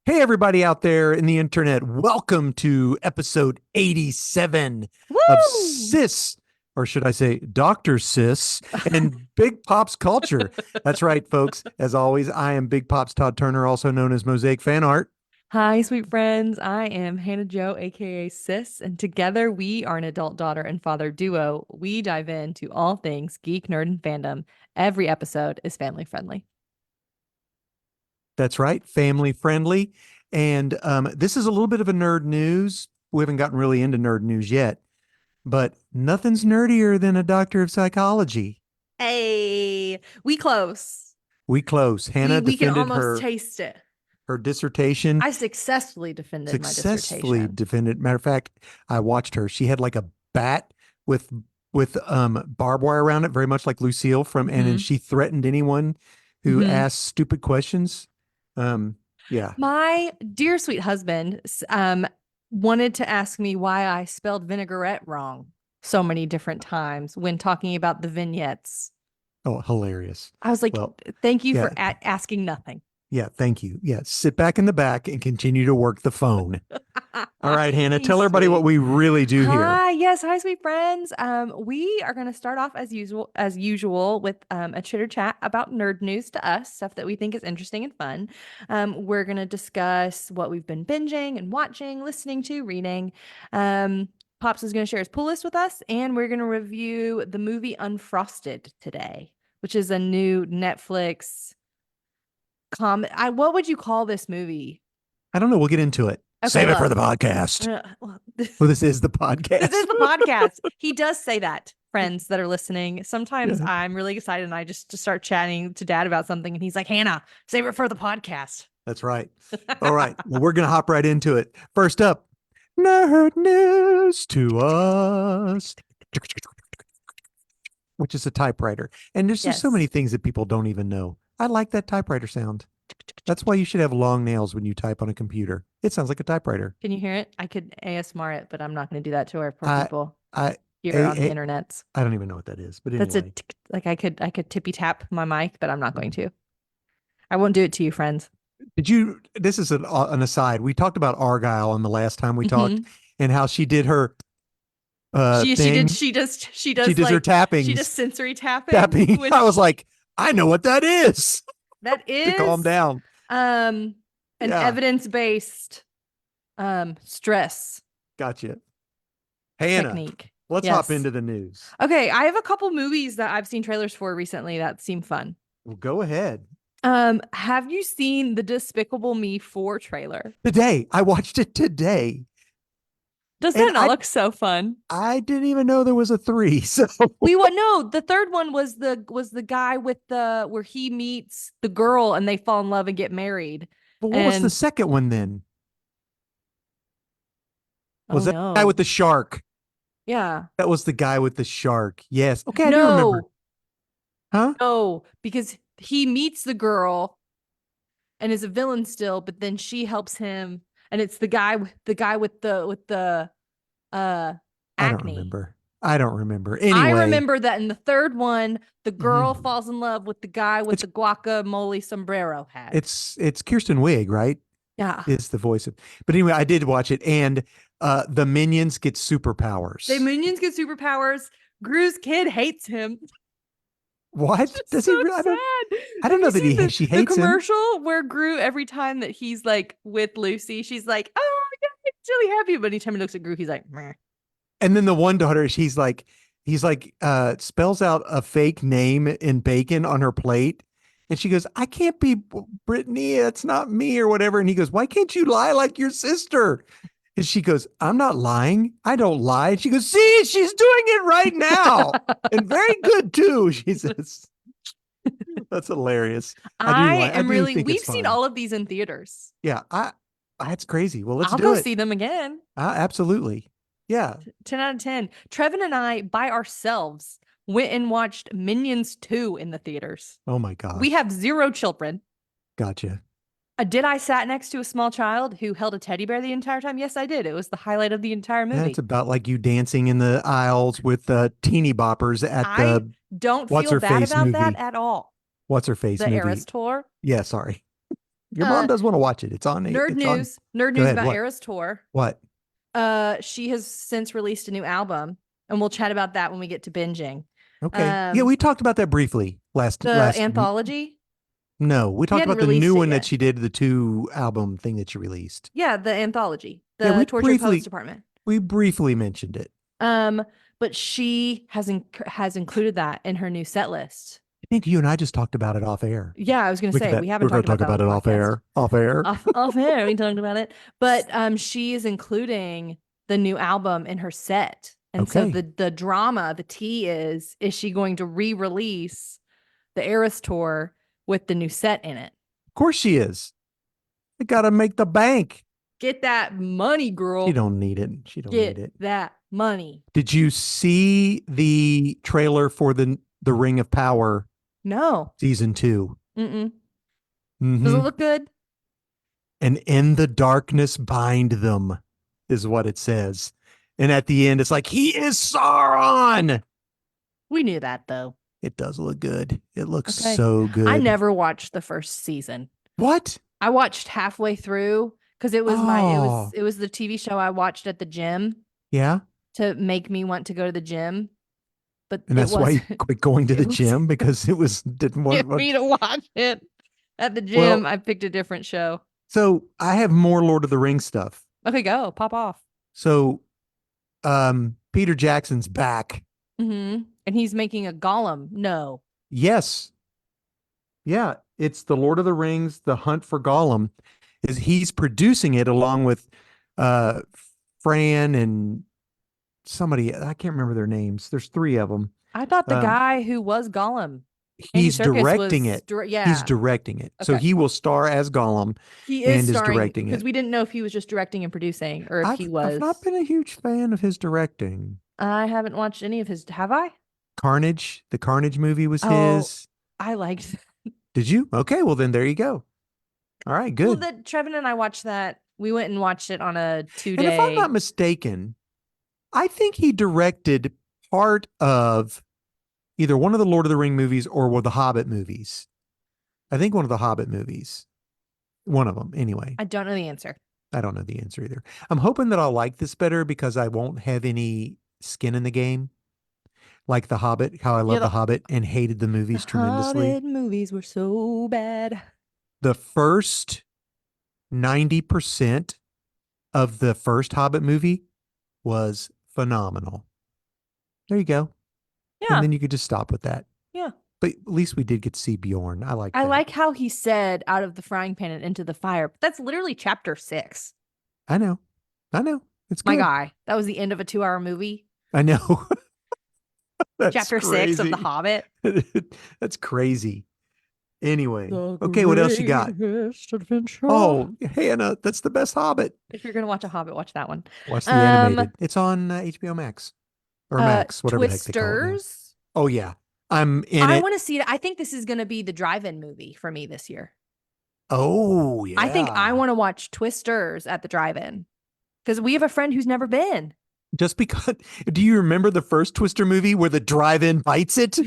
Hey, everybody out there in the internet. Welcome to episode 87 of Woo! Sis, or should I say Dr. Sis and Big Pops Culture. That's right, folks. As always, I am Big Pops Todd Turner, also known as Mosaic Fan Art. Hi, sweet friends. I am Hannah Joe, aka Sis, and together we are an adult daughter and father duo. We dive into all things geek, nerd, and fandom. Every episode is family friendly. That's right, family friendly. And this is a little bit of a nerd news. We haven't gotten really into nerd news yet, but nothing's nerdier than a doctor of psychology. Hey, we close. We close. We Hannah we can defended almost her taste it. her dissertation I successfully defended my successfully dissertation. defended. Matter of fact, I watched her. She had like a bat with barbed wire around it, very much like Lucille from, and then hmm she threatened anyone who hmm asked stupid questions. Um, yeah, My dear sweet husband wanted to ask me why I spelled vinaigrette wrong so many different times when talking about the vignettes. oh, hilarious. I was like, Well, thank you for yeah, asking nothing. yeah, thank you. Yeah, sit back in the back and continue to work the phone. All right, Hannah, He's tell everybody what sweet. we really do here. Hi, yes, hi, sweet friends. We are going to start off as usual, with a chitter chat about nerd news to us, stuff that we think is interesting and fun. We're going to discuss what we've been binging and watching, listening to, reading. Um, Pops is going to share his pull list with us, and we're going to review the movie Unfrosted today, which is a new Netflix what would you call this movie? I don't know. We'll get into it. Okay, Save it for look. the podcast. Well, Well, this is the this is podcast. the podcast. He does say that, friends that are listening. Sometimes Yeah. I'm really excited and I just start chatting to dad about something, and he's like, Hannah, save it for the podcast. That's right. All right. Well, we're going to hop right into it. First up, nerd news to us, which is a typewriter. And there's just so many Yes. things that people don't even know. I like that typewriter sound. That's why you should have long nails when you type on a computer. It sounds like a typewriter. Can you hear it? I could ASMR it, but I'm not going to do that to our poor I, people I, here on the I, internets. I don't even know what that is, but That's a anyway. like I could tippy tap my mic, but I'm not going to. I won't do it to you, friends. Did you? This is an aside. We talked about Argyle on the last time we talked, hmm and how she did her She did thing. she She does does her like she does tappings, sensory tapping, tapping. I was which like, I know what that is. that To calm is down. um an Yeah, evidence-based stress gotcha. Hannah, technique. let's hop Yes. into the news. Okay, I have a couple movies that I've seen trailers for recently that seem fun. Well, go ahead. Have you seen the Despicable Me 4 trailer? Today, I watched it today, Does and that not look so fun? I didn't even know there was a three. So, We what no, the third one was the guy with the where he meets the girl and they fall in love and get married. but what was the And second one then? Was oh that the guy with no. the shark? Yeah. That was the guy with the shark. Yes. Okay, I do remember. No. Huh? No, because he meets the girl and is a villain still, but then she helps him, and it's the guy with the uh I don't acne. remember. I don't remember. I Anyway, remember that in the third one, the girl mhm. falls in love with the guy with it's the guacamole sombrero hat. it's Kirsten Wig, right? Yeah. Is the voice of. But anyway, I did watch it, and the minions get The superpowers. minions get superpowers. Gru's kid hates him. What It's does he? so Really? sad. I Have don't you know that seen he the she the hates him. commercial where Gru, every time that he's like with Lucy, she's like, "Oh, yeah, he's really happy." But anytime he looks at Gru, he's like, "Meh." And then the one daughter, he's like, spells out a fake name in bacon on her plate. And she goes, I can't be Brittany. It's not me or whatever. And he goes, why can't you lie like your sister? And she goes, I'm not lying. I don't lie. And she goes, see, she's doing it right now. And very good too. She says, that's hilarious. I I am do really. think it's We've seen fun. all of these in theaters. Yeah. That's crazy. Well, let's I'll do go it. see them again. Absolutely. Yeah. 10 out of 10. Trevin and I, by ourselves, went and watched Minions 2 in the theaters. Oh my We gosh. have zero children. Gotcha. Did I sat next to a small child who held a teddy bear the entire time? Yes, I did. It was the highlight of the entire Yeah, it's movie. about like you dancing in the aisles with teeny boppers at I the don't what's feel her bad face about that movie. at all. What's her face The movie? Eras Tour. Yeah, sorry. Your mom Uh, does want to watch it. It's on. nerd It's on. news. Nerd Go news ahead. about What? Eras Tour. What? She has since released a new album, and we'll chat about that when we get to binging. Okay. Yeah, Um, we talked about that briefly last the last. anthology. No, we He talked hadn't about the released new it one that yet. she did, the two album thing that she released. Yeah, the anthology, Yeah, the Tortured Poets Department. we briefly mentioned it. Um, but she has included that in her new set list. I think you and I just talked about it off air. Yeah, I was gonna say we haven't We're going talked to about talk that on about the it off podcast. air. Off air. Off air, we talked about it. But she is including the new album in her set. And so Okay. the drama, the tea is she going to re-release the Eras tour with the new set in it? Of course she is. They got to make the bank. Get that money, She girl. don't need it. She don't need Get it. that money. Did you see the trailer for the Ring of Power No. season 2? Mm-mm. Does it Mm-hmm. look good? And in the darkness bind them is what it says. And at the end, it's like, he is Sauron. We knew that though. It does look good. It looks Okay. so I good. never watched the first season. What? I watched halfway through because Oh, it was the TV show I watched at the gym yeah. to make me want to go to the gym, but And it that's why you wasn't. quit going to It the was gym because it was didn't want. get me to watch it at the gym. Well, I picked a different show. so I have more Lord of the Rings stuff. Okay, go pop off. So, Peter Jackson's back. And he's making a Gollum. No, Yes, yeah, it's the Lord of the Rings, The Hunt for Gollum. Is he's producing it along with uh Fran and somebody I can't remember their names. There's three of them. I thought the Um, guy who was Gollum, Andy he's Serkis, directing was it. He's yeah. directing it. So Okay, he will star as Gollum he is and is starring directing because it. we didn't know if he was just directing and producing or if he I've not was. been a huge fan of his directing. I haven't watched any of his. Have I? Carnage, the Carnage movie was Oh, his. I liked. Did you? Okay, well then there you go. All right, Well, good. that Trevin and I watched that. We went and watched it on a two And if I'm not day. mistaken, I think he directed part of either one of the Lord of the Ring movies or one of the Hobbit movies. I think one of the Hobbit movies. One of them, anyway. I don't know the answer. I don't know the answer either. I'm hoping that I'll like this better because I won't have any skin in the game. Like The Hobbit, how I Yeah, love The Hobbit and hated the the movies tremendously. Hobbit movies were so bad. The first 90% of the first Hobbit movie was phenomenal. There you go. And Yeah, then you could just stop with that. yeah. But at least we did get to see Bjorn. I like I that. like how he said out of the frying pan and into the fire, but that's literally chapter 6. I know. I know. It's My good. guy, that was the end of a 2-hour movie. I know. That's Chapter 6 of The crazy. Hobbit. That's crazy. Anyway. The Okay, what else you got? greatest adventure. Oh, Hannah, that's the best Hobbit. If you're gonna watch a Hobbit, watch that one. Watch the Um, animated. It's on HBO Max or Max, whatever the heck they call it now. Twisters. Oh yeah, I'm in I it. want to see it. I think this is gonna be the drive-in movie for me this year. Oh I think I yeah. want to watch Twisters at the drive-in because we have a friend who's never been. Just because, do you remember the first Twister movie where the drive-in bites it?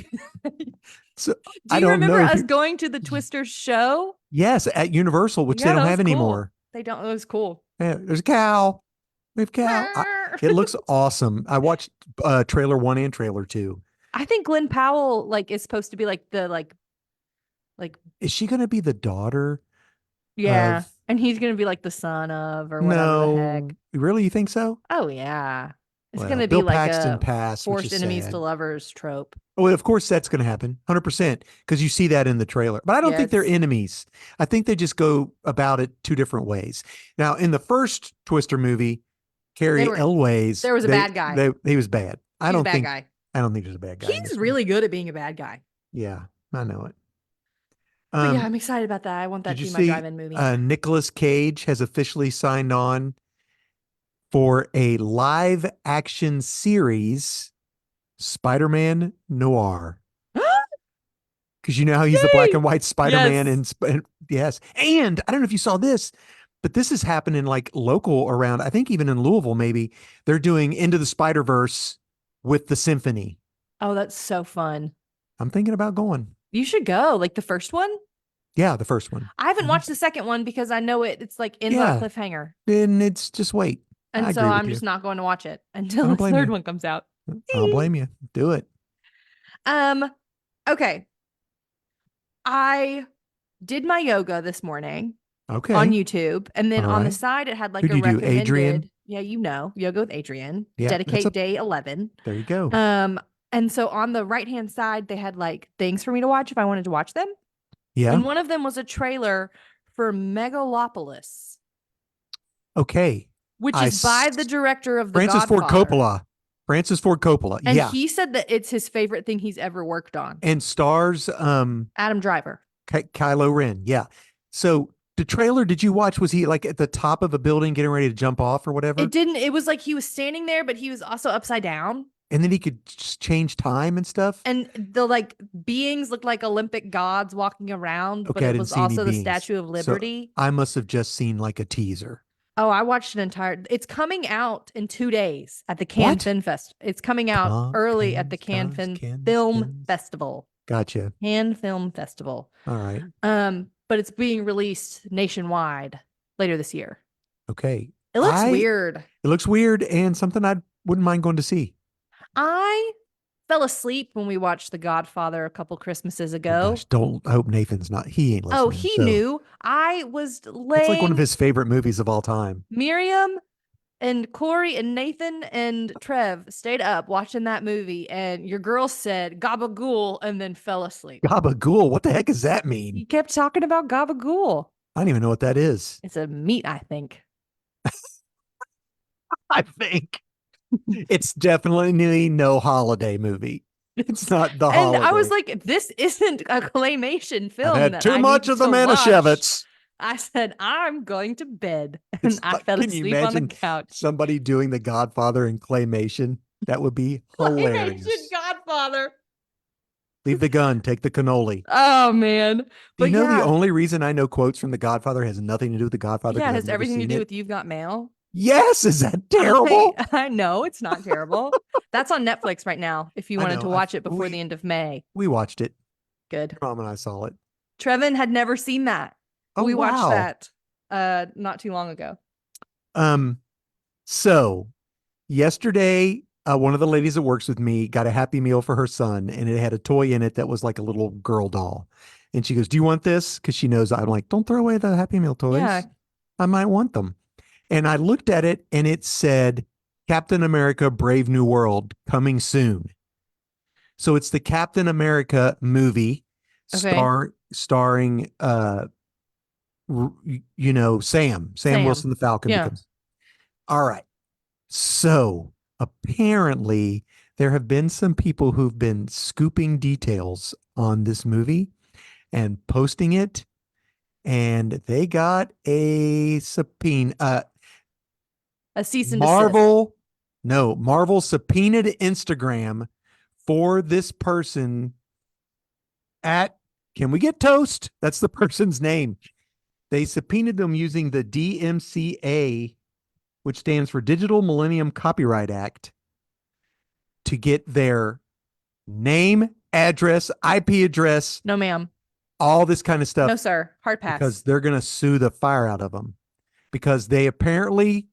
So Do I you don't remember know if us you, going to the Twisters show? yes, at Universal, which they Yeah, don't that have was cool. anymore. They don't. It was cool. Yeah, there's a cow. We have cow. It looks awesome. I watched trailer 1 and trailer 2. I think Glenn Powell like is supposed to be like the like Is she going to be the daughter yeah, of? and he's gonna be like the son of or whatever the No, heck. really, you think so? Oh yeah, it's Well, gonna be Bill like Paxton a passed, which forced is enemies to sad. lovers trope. Well, of course that's going to happen, 100%, because you see that in the trailer. But I don't Yeah, think they're it's enemies. I think they just go about it two different ways. Now, in the first Twister movie, they Carrie were Elways, there was a bad guy. he was bad. He was a bad guy. I don't think there's a bad guy in He's this one. really good at being a bad guy. Yeah, I know it. But yeah, I'm excited about that. I want that Did to you be my see drive-in movie. Nicolas Cage has officially signed on for a live action series, Spider-Man Noir. Because you know how he's the black Yay! and white Spider-Man Yes. yes. And I don't know if you saw this, but this is happening like local around, I think even in Louisville, maybe they're doing Into the Spider-Verse with the symphony. Oh, that's so fun. I'm thinking about going. You should go. Like the first one? Yeah, the first one. I haven't Mhm. watched the second one because I know it's like ends on a Yeah, cliffhanger. and it's just wait. I And so agree with I'm you. just not going to watch it I until don't this blame third you. one comes out. I don't blame you. Do it. um, okay. I did my yoga this morning on Okay. YouTube, and then All on the right. side it had like Who a do you do? Adrian? recommended, yeah, yoga with Adrian, Yeah, that's dedicate a day 11. there you go. Um, and so on the right-hand side they had like things for me to watch if I wanted to watch them. Yeah. And one of them was a trailer for Megalopolis, Okay. which I is by the director of The Francis Ford Godfather. Coppola. Francis Ford Coppola. And Yeah. he said that it's his favorite thing he's ever worked on. And stars Adam Driver. Kylo Ren. Yeah. So the trailer, did you watch? Was he like at the top of a building getting ready to jump off or It whatever? didn't, it was like he was standing there, but he was also upside down. And then he could just change time and stuff? And the like beings looked like Olympic gods walking around, but Okay, I it didn't was see any also the beings. Statue of So Liberty. I must have just seen like a teaser. Oh, I watched an entire. It's coming out in 2 days at the Cannes What? Film Fest. It's coming out early at the Film Cans. Festival. Gotcha. Cannes Film Festival. All right. But it's being released nationwide later this year. Okay. It looks weird. It looks weird and something I wouldn't mind going to see. I fell asleep when we watched The Godfather a couple Christmases Oh gosh, ago. don't I hope Nathan's not he ain't Oh, listening. he So knew. I was it's like one of laying his favorite movies of all time. Miriam and Corey and Nathan and Trev stayed up watching that movie, and your girl said gabagool and then fell asleep. Gabagool, what the heck does that mean? He kept talking about gabagool. I don't even know what that is. It's a meat, I think. I think it's definitely no holiday movie. It's not the And I was holiday. like, this isn't a claymation I've film had that too I much need of the to watch. Manischewitz. I said, I'm going to bed. And It's I like, fell can you asleep on the imagine couch. somebody doing The Godfather in claymation? That would be Claymation hilarious. Godfather. Leave the gun, take the cannoli. Oh, man. Do you But know the yeah. only reason I know quotes from The Godfather has nothing to do with The Godfather Yeah, because it I've has never everything to seen do it? with You've Got Mail. Yes, is that I terrible? I know it's not terrible. That's on Netflix right now if you I wanted know. to watch it before the end of May. We watched it. Good. Mom and I saw it. Trevin had never seen that. Oh We watched wow. that not too long ago. Um, so yesterday, one of the ladies that works with me got a Happy Meal for her son, and it had a toy in it that was like a little girl doll. And she goes, "Do you want this?" Because she knows I'm like, "Don't throw away the Happy Meal Yeah. toys. I might want them." And I looked at it, and it said, "Captain America: Brave New World coming soon." So it's the Captain America movie, Okay. starring Sam Sam. Wilson the Falcon Yeah. becomes. All right. So apparently there have been some people who've been scooping details on this movie and posting it, and they got a subpoena. A cease and desist. Marvel subpoenaed Instagram for this person at, can we get toast? That's the person's name. They subpoenaed them using the DMCA, which stands for Digital Millennium Copyright Act, to get their name, address, IP address, No, ma'am. all this kind of stuff, No, sir. Hard pass. because they're going to sue the fire out of them. Because they apparently,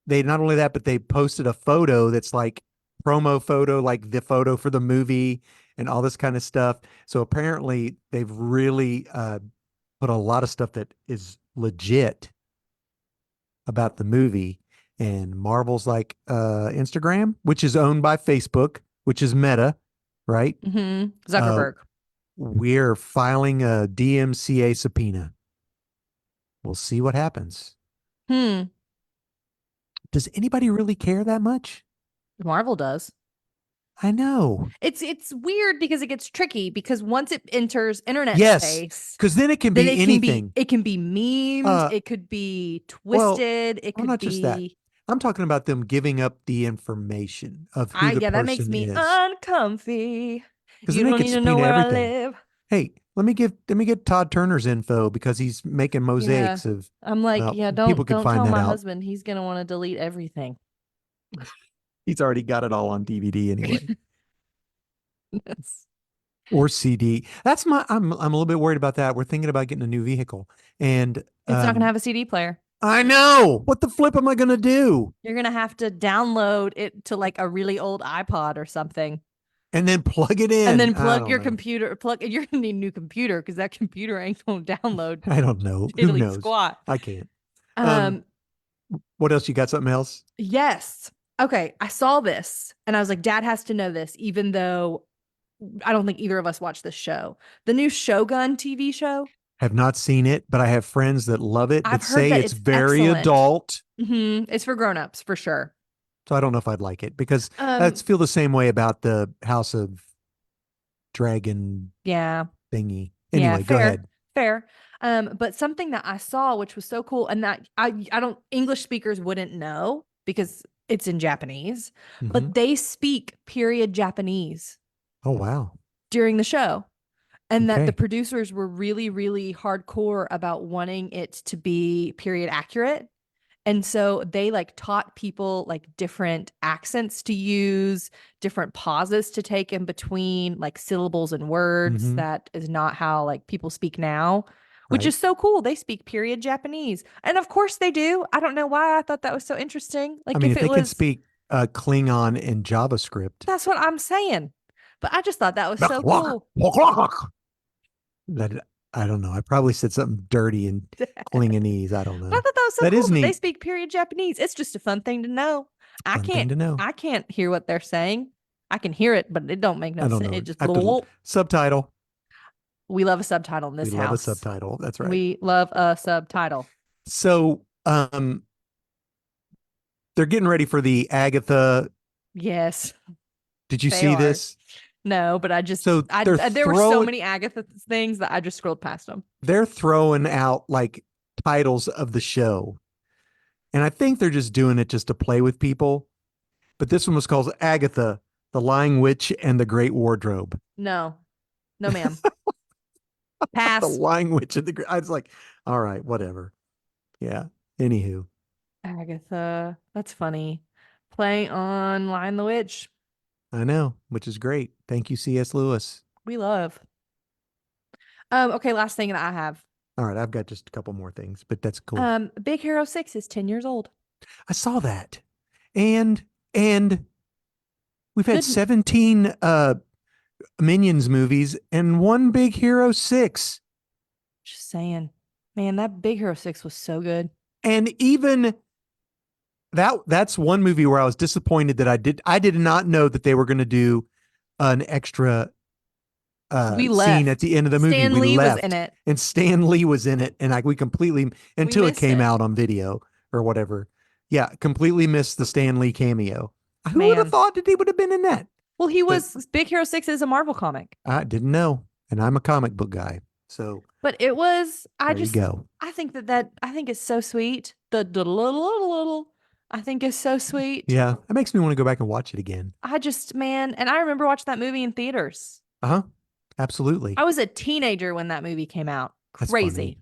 they not only that, but they posted a photo that's like promo photo, like the photo for the movie and all this kind of stuff. So apparently they've really put a lot of stuff that is legit about the movie. And Marvel's like Instagram, which is owned by Facebook, which is Meta, right? Zuckerberg. We're filing a DMCA subpoena. We'll see what happens. Hmm. Does anybody really care that much? Marvel does. I know. It's weird because it gets tricky because once it enters internet Yes, space, because then it can then be anything. it can be memed, Uh, it could be well, twisted, it well, could not just that. be I'm talking about them giving up the information of who the yeah, that makes person me is. uncomfy. Because You then they don't could need to know subpoena where I everything. live. Hey, let me get Todd Turner's info because he's making Yeah. mosaics of, I'm like, well, yeah, people could don't find tell that my out. husband. He's gonna want to delete everything. He's already got it all on DVD anyway. Yes. or CD. I'm a little bit worried about that. We're thinking about getting a new vehicle. And It's not going to have a CD player. I know. What the flip am I going to do? You're going to have to download it to like a really old iPod or something. And then plug it And in. then I plug don't your know. computer, you're going to need a new computer because that computer ain't going to download I don't know. Who diddly knows? squat. I can't. Um, Um, what else? You got something else? yes. Okay. I saw this and I was like, Dad has to know this, even though I don't think either of us watched this show. The new Shogun TV show. Have not seen it, but I have friends that love it I've that heard say that it's it's very excellent. adult. It's for grown-ups for sure. So I don't know if I'd like it because I Um, feel the same way about the House of Dragon yeah. thingy. Yeah, Anyway, go fair, ahead. fair. But something that I saw, which was so cool, and that I don't English speakers wouldn't know because it's in Japanese, Hmm. but they speak period Japanese Oh, wow. during the show. And that the Okay. producers were really, really hardcore about wanting it to be period accurate. And so they like taught people like different accents to use, different pauses to take in between like syllables and words. Hmm. That is not how like people speak now, which Right. is so cool. They speak period Japanese. And of course they do. I don't know why I thought that was so interesting. I Like mean, if if it they can was, speak Klingon and JavaScript, that's what I'm saying. But I just thought that was so that cool. I don't know. I probably said something dirty and Klingonese. I don't But I know. thought that was so That cool is that they neat. speak period Japanese. It's just a fun thing to know. I Fun thing can't to know. I can't hear what they're saying. I can hear it, but it don't make I no don't sense. know It it. just I have to subtitle. we love a subtitle in We this love a house. subtitle. That's right. We love a subtitle. So, they're getting ready for the Agatha. Yes, Did you they see are. this? No, but I just So I they're there were so throwing many Agatha things that I just scrolled past them. they're throwing out like titles of the show. And I think they're just doing it just to play with people. But this one was called Agatha, the Lying Witch and the Great Wardrobe. No. No, ma'am. The Pass. Lying Witch and I was like, all right, whatever. Yeah. Anywho, Agatha. That's funny. Play on Lion the Witch. I know, which is great. Thank you, C.S. Lewis. We love. Okay, last thing that I have. All right, I've got just a couple more things, but that's cool. Big Hero 6 is 10 years old. I saw that. And we've had Good. 17 Minions movies and one Big Hero 6. Just saying. Man, that Big Hero 6 was so good. And even that's one movie where I was disappointed that I did not know that they were going to do an extra We scene at left. the end of the movie. Stan We Lee was in left it. and Stan Lee was in it and we completely We until it missed came it. out on video or whatever. Yeah, completely missed the Stan Lee cameo. Who would have Man. thought that he would have been in that? Well, he But was Big Hero 6 is a Marvel comic. I didn't know. And I'm a comic book guy. So But it was there you go. I think that I think it's so sweet. The little I think is so sweet. Yeah, that makes me want to go back and watch it again. I just man, and I remember watching that movie in theaters. Uh-huh. Absolutely. I was a teenager when that movie came out. That's funny. Crazy.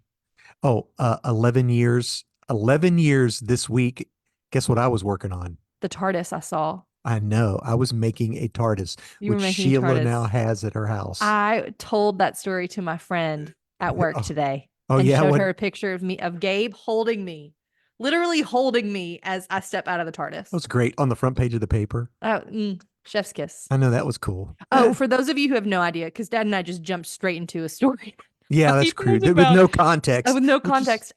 Oh, 11 years. 11 years this week. Guess what I was working on? The TARDIS I saw. I know. I was making a TARDIS, You were which making a Sheila now TARDIS. has at her house. I told that story to my friend at work Oh, today oh and yeah. showed What? her a picture of me, of Gabe holding me, literally holding me as I step out of the That TARDIS. was great on the front page of the paper. Oh, chef's kiss. I know that was cool. Oh, for those of you who have no idea, because Dad and I just jumped straight into a story Yeah, that he that's knows crude with about no context, with no which is context.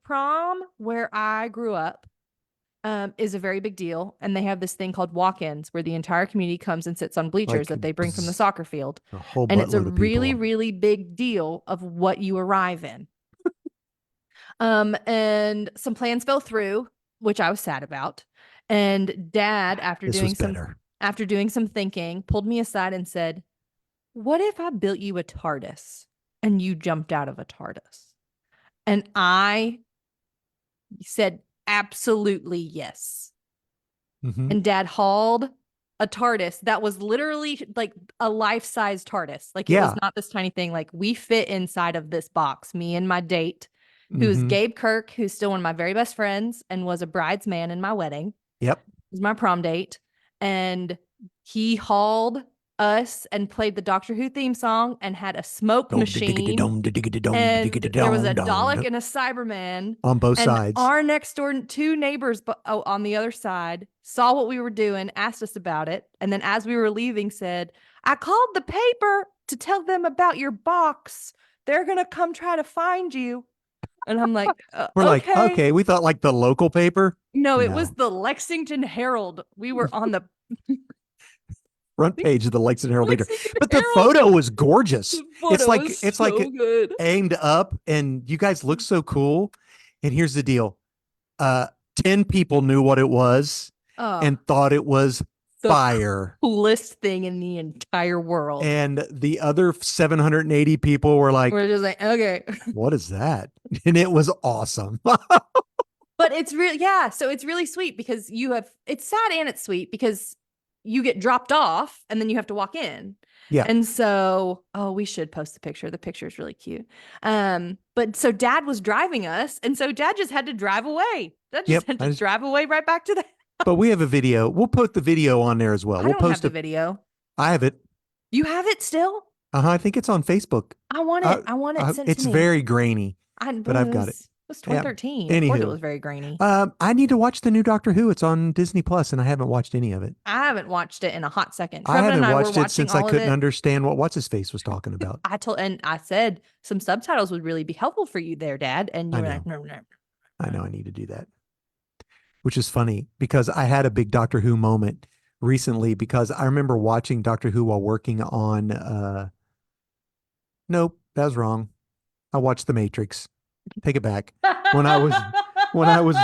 Prom where I grew up is a very big deal, and they have this thing called walk-ins where the entire community comes and sits on bleachers like that they bring from the soccer field, a whole and it's a buttload of really, people. really big deal of what you arrive in. And some plans fell through, which I was sad about. And Dad, This was better. after doing some thinking, pulled me aside and said, "What if I built you a TARDIS and you jumped out of a TARDIS?" And I said, "Absolutely yes." Hmm. And Dad hauled a TARDIS that was literally like a life-size TARDIS. Like it was Yeah. not this tiny thing. Like we fit inside of this box, me and my date, who's Hmm. Gabe Kirk, who's still one of my very best friends and was a bridesman in my wedding. Yep. It was my prom date. And he hauled us and played the Doctor Who theme song and had a smoke Dom, da, digga, da, machine, dom, da, digga, da, dom, da, digga, and da, there was dom, a dom, Dalek dom, and a Cyberman, on both and sides. our next door two neighbors on the other side saw what we were doing, asked us about it, and then as we were leaving said, I called the paper to tell them about your box. They're gonna come try to find you. And I'm like, We're like, okay. okay, we thought like the local paper. No, it was No, the Lexington Herald. We were on the front page of the Lexington Herald Leader. Lexington But the Herald. photo was gorgeous. The photo was It's so like good. aimed up, and you guys look so cool. And here's the deal: uh, 10 people knew what it was Oh, and thought it was the fire. coolest thing in the entire world. And the other 780 people were like, We're just like, okay. what is that? And it was awesome. But it's really, yeah. So it's really sweet because it's sad and it's sweet because you get dropped off and then you have to walk in. Yeah. And so, oh, we should post the picture. The picture is really cute. But so dad was driving us. And so dad just had to drive away. Dad just Yep. had to drive away right back to the. But we have a video. We'll put the video on there as well. I We'll don't have post the it. video. I have it. You have it still? I think it's on Facebook. I want it. I want it sent to It's me. very grainy, It but I've got it. was Yeah. 2013. Of course it Anywho, was very grainy. I need to watch the new Doctor Who. It's on Disney Plus, and I haven't watched any of it. I haven't watched it in a hot second. I Trevor haven't and I were watched it watching since I all of couldn't it. understand what What's His Face was talking about. I said some subtitles would really be helpful for you there, Dad. And you I were know. like, no, no. I know I need to do that, which is funny because I had a big Doctor Who moment recently because I remember watching Doctor Who while working on. Nope, that was wrong. I watched The Matrix. Take it back. When I was when I was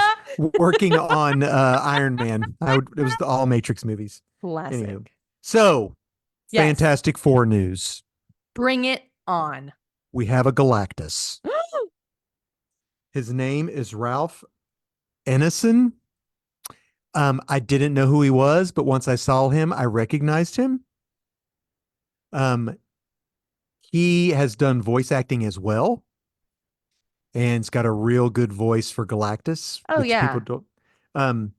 working on Iron Man, it was all Matrix movies. Classic. Anywho, so Yes. Fantastic Four news. Bring it on. We have a Galactus. His name is Ralph Ennison. I didn't know who he was, but once I saw him, I recognized him. He has done voice acting as well, and it's got a real good voice for Galactus. Oh, which yeah. People don't.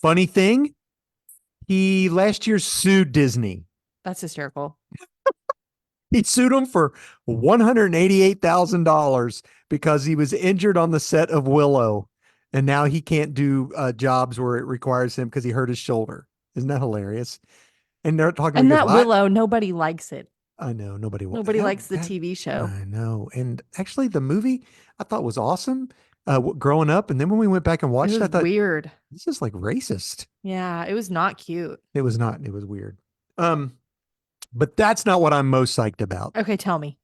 Funny thing, he last year sued Disney. That's hysterical. He sued him for $188,000 because he was injured on the set of Willow, and now he can't do jobs where it requires him because he hurt his shoulder. Isn't that hilarious? And they're talking. And that Willow, nobody likes it. I know nobody likes the TV show. I know, and actually, the movie I thought was awesome. Growing up, and then when we went back and watched it, I thought weird. This is like racist. Yeah, it was not cute. It was not. It was weird. But that's not what I'm most psyched about. Okay, tell me.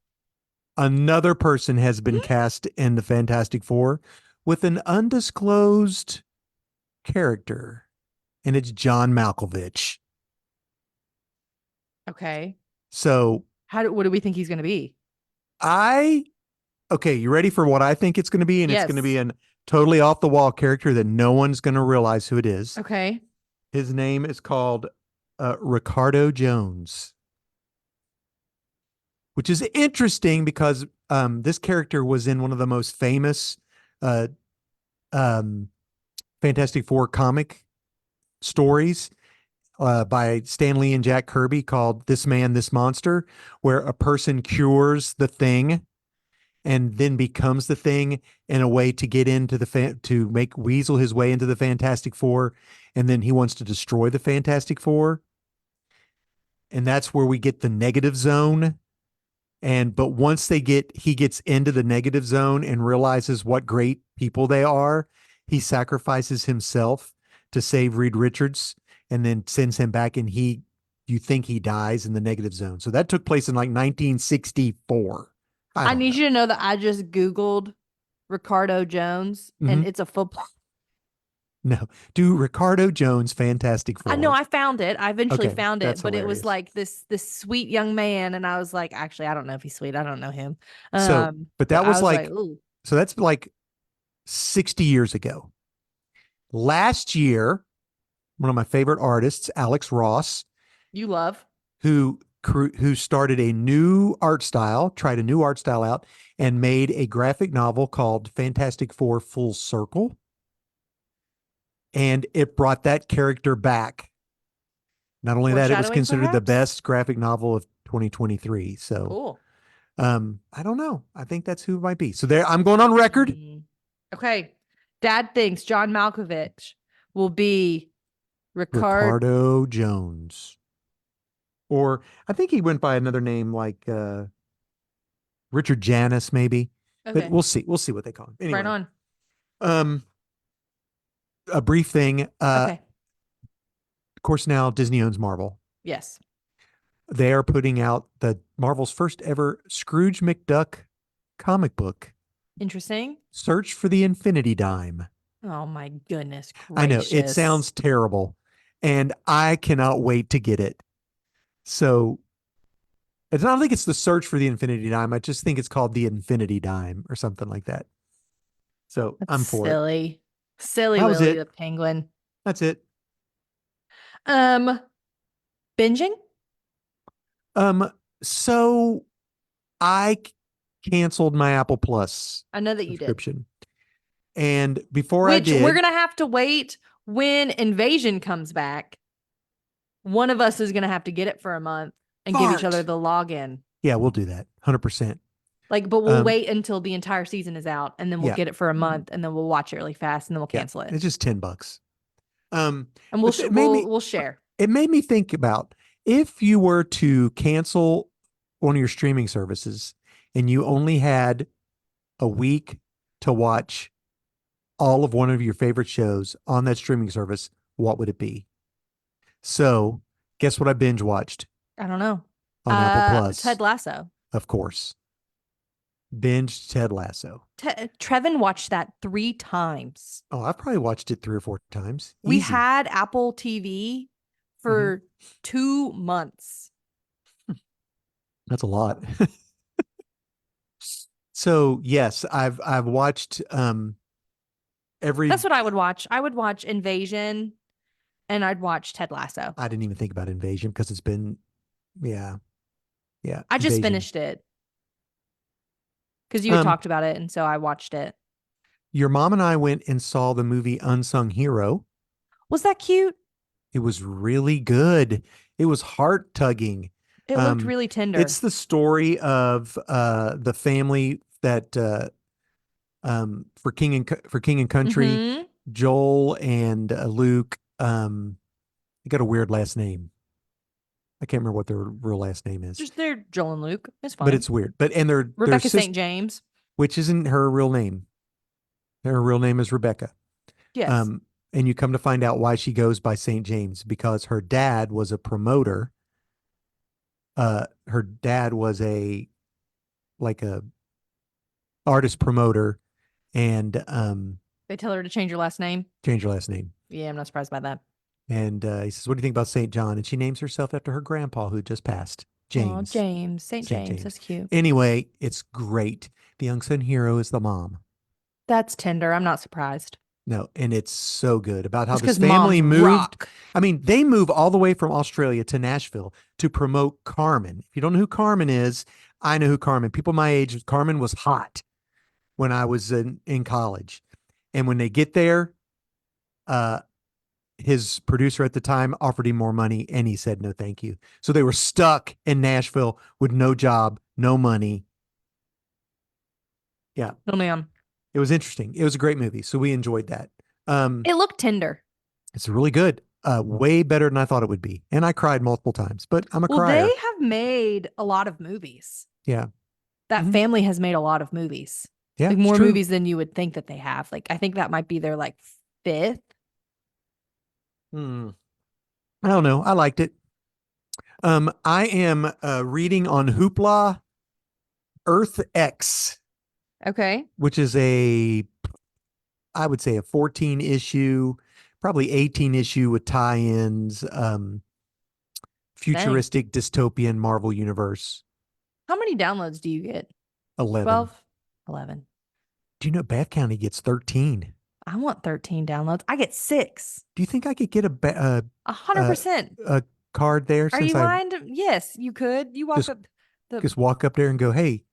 Another person has been cast in the Fantastic Four with an undisclosed character, and it's John Malkovich. Okay. So, what do we think he's going to be? Okay, you ready for what I think it's going to be? And Yes. It's going to be a totally off the wall character that no one's going to realize who it is. Okay. His name is called Ricardo Jones, which is interesting because this character was in one of the most famous Fantastic Four comic stories by Stan Lee and Jack Kirby called This Man, This Monster, where a person cures the thing and then becomes the thing in a way to get into to make Weasel his way into the Fantastic Four. And then he wants to destroy the Fantastic Four. And that's where we get the negative zone. But once he gets into the negative zone and realizes what great people they are, he sacrifices himself to save Reed Richards and then sends him back. And you think he dies in the negative zone. So that took place in like 1964. I need you to know that I just Googled Ricardo Jones and it's a football. No, do Ricardo Jones Fantastic Four. I know I found it. I eventually found it, but hilarious. It was like this sweet young man, and I was like, actually, I don't know if he's sweet. I don't know him. But that was like so that's like 60 years ago. Last year, one of my favorite artists, Alex Ross, you love, who started a new art style, tried a new art style out, and made a graphic novel called Fantastic Four Full Circle. And it brought that character back. Not only that, it was Foreshadowing, considered the perhaps? best graphic novel of 2023. So, Cool. I don't know. I think that's who it might be. So there, I'm going on record. Mm. Okay. Dad thinks John Malkovich will be Ricard. Ricardo Jones. Or I think he went by another name like Richard Janis, maybe. But Okay. we'll see. We'll see what they call him. Right Anyway, on. um, a brief thing. Okay. Of course, now Disney owns Marvel. Yes. They are putting out the Marvel's first ever Scrooge McDuck comic book, Interesting. Search for the Infinity Dime. Oh my goodness I know it gracious. sounds terrible, and I cannot wait to get it. So it's not like it's the Search for the Infinity Dime. I just think it's called the Infinity Dime or something like that. So That's I'm for it. silly. Silly That was Willy the it. penguin. That's it. Um, Binging? Um, so canceled my Apple Plus I know that you did. subscription. And before I Which we're did, gonna have to wait when Invasion comes back. One of us is gonna have to get it for a month and give each other fart. the login. Yeah, we'll do that. 100%. Like, but we'll Um, wait until the entire season is out and then we'll yeah. get it for a month and then we'll watch it really fast and then we'll Yeah. cancel it. It's just $10. Um, And but we'll share. it made me think about if you were to cancel one of your streaming services and you only had a week to watch all of one of your favorite shows on that streaming service, what would it be? So, guess what I binge watched I don't know. on Apple Ted Plus? Lasso. Of course, binge Ted Lasso. Trevin watched that 3 times. Oh, I've probably watched it 3 or 4 times. We Easy. had Apple TV Hmm. for 2 months. That's a lot. So yes, I've watched every. That's what I would watch. I would watch Invasion and I'd watch Ted Lasso. I didn't even think about Invasion because it's been, yeah, yeah, I just Invasion. finished it because you had Um, talked about it. And so I watched it. your mom and I went and saw the movie Unsung Hero. Was that cute? It was really good. It was heart tugging. It looked really It's tender. the story of the family that for King and Country, Mm-hmm. Joel and Luke. They got a weird last name. I can't remember what their real last name is, Just they're Joel and Luke. It's but fine. it's weird. But and their Rebecca sister, St. James. which isn't her real name. Her real name is Rebecca. Yes. Um, and you come to find out why she goes by St. James because her dad was a promoter. Her dad was like a artist promoter and They tell her to change her last name. changed her last name. Yeah, I'm not surprised by that. And he says, "What do you think about St. John?" And she names herself after her grandpa who just passed, Oh, James. James. St. St. James. James. That's cute. Anyway, it's great. The unsung hero is the mom. That's tender. I'm not surprised. No, and it's so good about how It's this because moms family moved. rock. I mean, they move all the way from Australia to Nashville to promote Carmen. If you don't know who Carmen is, I know who Carmen. People my age, Carmen was hot when I was in college. And when they get there, uh, his producer at the time offered him more money and he said no thank you. So they were stuck in Nashville with no job, no money. Yeah, Oh, man. it was interesting. It was a great movie. So we enjoyed that. It looked tender. It's really good. Way better than I thought it would be. And I cried multiple times, but I'm a Well, they crier. have made a lot of movies. Yeah. That Mhm. family has made a lot of movies. Yeah, Like it's more true. movies than you would think that they have. Like I think that might be their like fifth. Hmm. I don't know. I liked it. I am reading on Hoopla Earth X, Okay. which is I would say a 14 issue, probably 18 issue with tie-ins, Dang. futuristic dystopian Marvel universe. How many downloads do you get? 11. 12? 11. Do you know Bath County gets 13? I want 13 downloads. I get 6. Do you think I could get a 100%. a card there Are you since I lying to? Yes, you could. You walk just up the just walk up there and go, "Hey,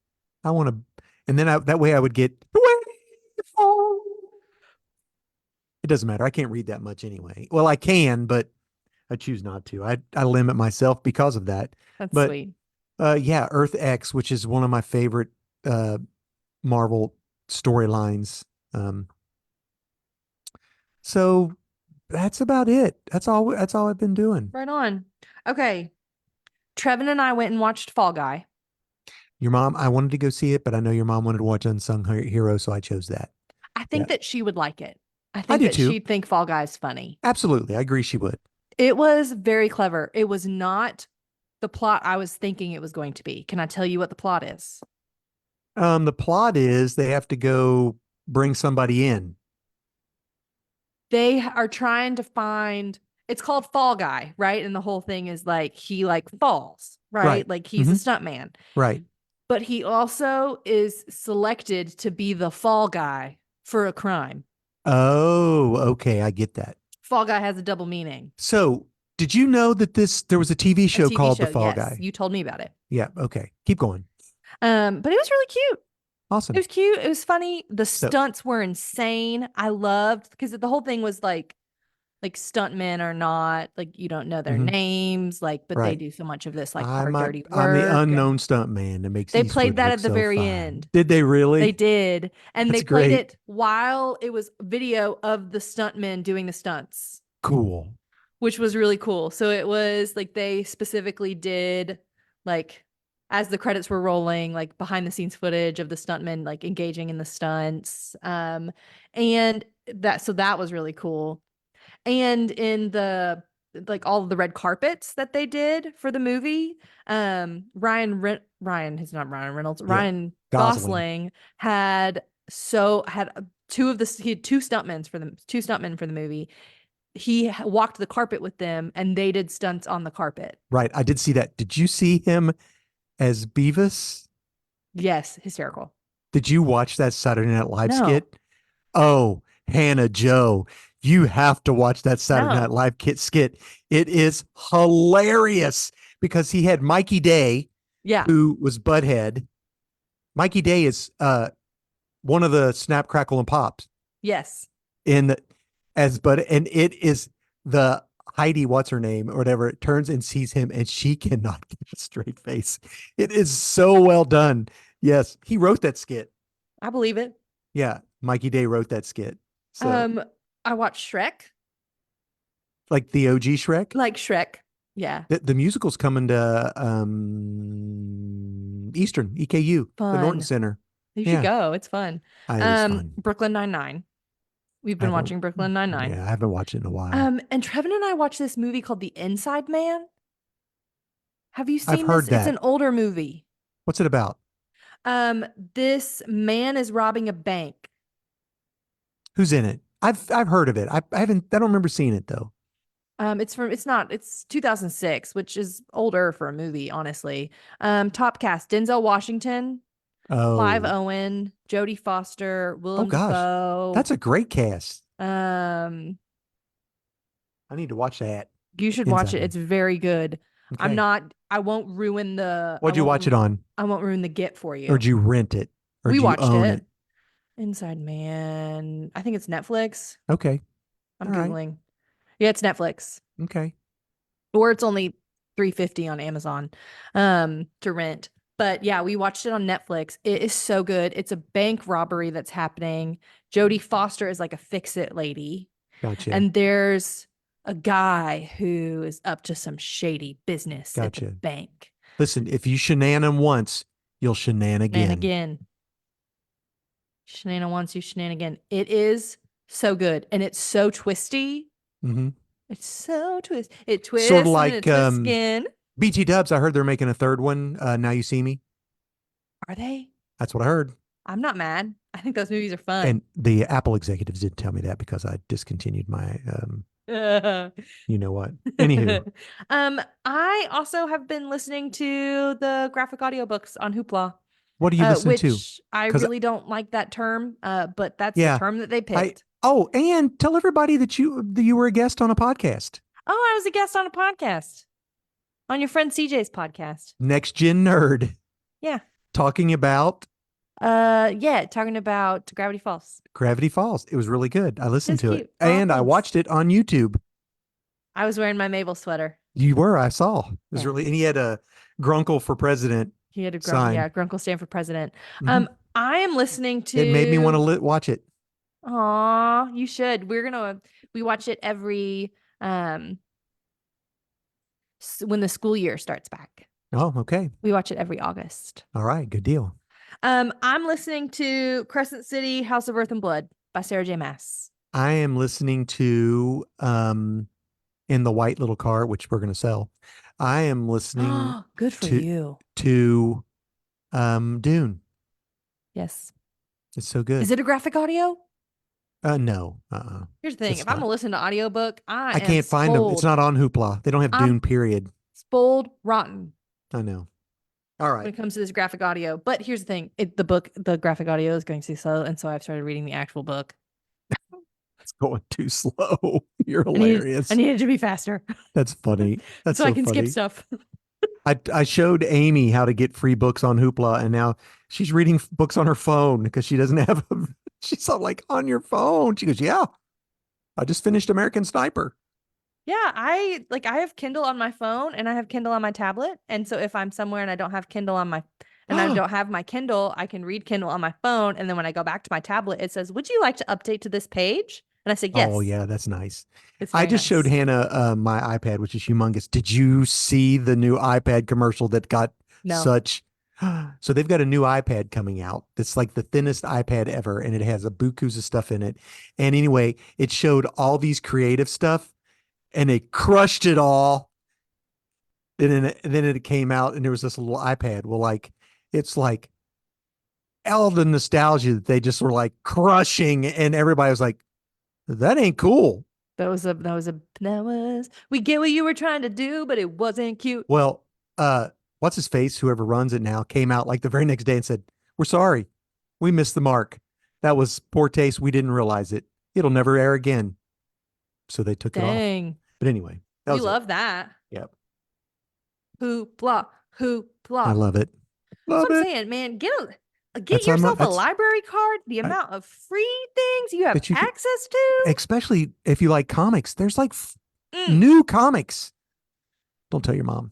I want to," and then that way I would get. It doesn't matter. I can't read that much anyway. Well, I can, but I choose not to. I limit myself because of that. That's But sweet. yeah, Earth X, which is one of my favorite uh Marvel storylines. Um, so that's about it. That's all I've been doing. Right on. Okay. Trevin and I went and watched Fall Guy. Your mom, I wanted to go see it, but I know your mom wanted to watch Unsung Hero, so I chose that. I Yeah. think that she would like it. I I think do that too. she'd think Fall Guy is funny. Absolutely. I agree she would. It was very clever. It was not the plot I was thinking it was going to be. Can I tell you what the plot is? The plot is they have to go bring somebody in. They are trying to find, it's called Fall Guy, right? And the whole thing is like he like falls, Right. right? Like he's a Hmm. stuntman. Right. But he also is selected to be the fall guy for a crime. Oh, okay. I get that. Fall guy has a double meaning. So, did you know that there was a TV A show TV called The show, Fall yes. Guy? You told me about it. Yeah. Okay. Keep going. But it was really cute. It Awesome. was cute. It was funny. The So, stunts were insane. I loved because the whole thing was like stuntmen are not like you don't know their mhm, names, like, but they right. do so much of this like I'm hard, I, dirty I'm the work. And unknown stunt man that makes they played Eastwood that look at the so very fine. end. Did they They really? did. And they That's played great. it while it was video of the stuntmen doing the stunts, Cool. which was really cool. So it was like they specifically did like as the credits were rolling, like behind the scenes footage of the stuntmen like engaging in the stunts. And that was really cool. And in the like all of the red carpets that they did for the movie, Ryan is not Ryan Reynolds, Yeah. Ryan Gosling. Gosling had he had two stuntmen for the movie. He walked the carpet with them and they did stunts on the carpet. Right. I did see that. Did you see him as Beavis? Yes, hysterical. Did you watch that Saturday Night Live No, skit? Oh, Hannah Joe, you have to watch that Saturday Night no. Live skit. It is hilarious because he had Mikey Day, Yeah. who was Butthead. Mikey Day is one of the Snap Crackle and Pops Yes. in the, as Bud, and it is the Heidi, what's her name or whatever, it turns and sees him and she cannot get a straight face. It is so well done. Yes, he wrote that skit. I believe it. Yeah, Mikey Day wrote that skit. So Um, I watched Shrek, like the OG Shrek. like Shrek. Yeah. The musical's coming to Eastern EKU, the Norton Fun. Center. You should Yeah, go. It's fun. it is fun. Brooklyn Nine-Nine. We've I been haven't. watching Brooklyn Nine-Nine. Yeah, I haven't watched it in a while. And Trevin and I watched this movie called The Inside Man. Have you I've seen this? heard It's that. an older movie. What's it about? This man is robbing a bank. Who's in it? I've heard of it. I haven't. I don't remember seeing it though. It's 2006, which is older for a movie, honestly. Top cast: Denzel Washington, Clive Oh, Owen, Jodie Foster, oh Willem gosh, Dafoe. that's a great cast. Um, I need to watch that. you should watch Inside it. Man. It's very good. Okay. I won't ruin What'd you watch it on? I won't ruin the get for Or you. did you rent it? Or We did you watched own it? it. Inside Man. I think it's Netflix. Okay. I'm All right. Googling. Yeah, it's Netflix. Okay. Or it's only 350 on Amazon to rent. But yeah, we watched it on Netflix. It is so good. It's a bank robbery that's happening. Jodie Foster is like a fix-it lady. Gotcha. And there's a guy who is up to some shady business at the Gotcha. bank. Listen, if you shenan once, you'll shenan And again. again, shenan once, you shenan again. It is so good. And it's so twisty. Mm-hmm. It's so twist. It Sort of twists and it like twists again. BT Dubs. I heard they're making a third one. Now You See Me. Are they? That's what I heard. I'm not mad. I think those movies are fun. And the Apple executives didn't tell me that because I discontinued my, you know what. Anywho, I also have been listening to the graphic audiobooks on Hoopla, what do you listen to? which I Because really don't like that term, but that's the yeah, term that they I picked. oh, and tell everybody that you were a guest on a podcast, Oh, I was a guest on a podcast, on your friend CJ's podcast. Next Gen Nerd, Yeah. talking about Yeah, talking about Gravity Falls. Gravity Falls. It was really good. I listened It's to it cute. Oh, and I thanks. watched it on YouTube. I was wearing my Mabel sweater. You were, I saw. It was Yeah. really, and he had a Grunkle for president He had a sign. yeah, Grunkle stand for president. Hmm. I am listening It made me want to to watch it. Aw, you should. We watch it every um when the school year starts back. Oh, okay. We watch it every August. All right. Good deal. I'm listening to Crescent City House of Earth and Blood by Sarah J. Maas. I am listening to in the white little car, which we're going to sell. I am listening Good for to you. to Dune. Yes. It's so Is good. it a graphic audio? No. Here's the thing. If It's I'm not. gonna listen to audiobook, I I am can't find them. It's spoiled. not on Hoopla. They don't have I'm Dune, period. spoiled rotten I know. All when right. it comes to this graphic audio. But here's the thing. The graphic audio is going too slow, and so I've started reading the actual book. It's going too slow. You're I hilarious. needed to be faster. That's funny. That's So I so can skip funny. stuff. I showed Amy how to get free books on Hoopla, and now she's reading books on her phone because she doesn't have a. She's all like, on your phone. She goes, yeah, I just finished American Sniper. Yeah, I have Kindle on my phone and I have Kindle on my tablet. And so if I'm somewhere and I don't have Kindle on my and I don't have my Kindle, I can read Kindle on my phone. And then when I go back to my tablet, it says, "Would you like to update to this page?" And I say, Oh "Yes." yeah, that's nice. It's I very just showed nice. Hannah my iPad, which is humongous. Did you see the new iPad commercial that got No. such? So they've got a new iPad coming out. That's like the thinnest iPad ever, and it has a bukus of stuff in it. And anyway, it showed all these creative stuff, and it crushed it all. And then it came out, and there was this little iPad. Well, like it's like all the nostalgia that they just were like crushing, and everybody was like, "That ain't cool." We get what you were trying to do, but it wasn't cute. Well, uh, what's his face, whoever runs it now, came out like the very next day and said, "We're sorry. We missed the mark. That was poor taste. We didn't realize it. It'll never air again." So they took it off. Dang. But anyway, that You was it. love that. Yep. Hoopla, I hoopla. love it. That's Love what I'm it. saying, man. Get That's I'm yourself a that's library card. The I, amount of free things you have that you could, access to. especially if you like comics. There's like Mm. new comics. Don't tell your mom.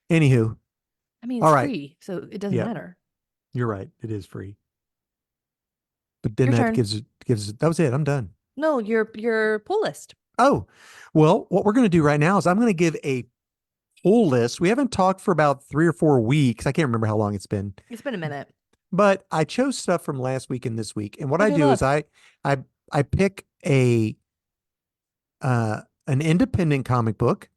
Anywho, I mean, all it's right. free, so it doesn't Yep. matter. You're right. It is free. But then Your that turn. gives that was it. I'm done. No, your pull list. Oh, well, what we're going to do right now is I'm going to give a full list. We haven't talked for about 3 or 4 weeks. I can't remember how long it's been, It's been a minute. but I chose stuff from last week and this week. And what I Okay, do is love. I I pick an independent comic book,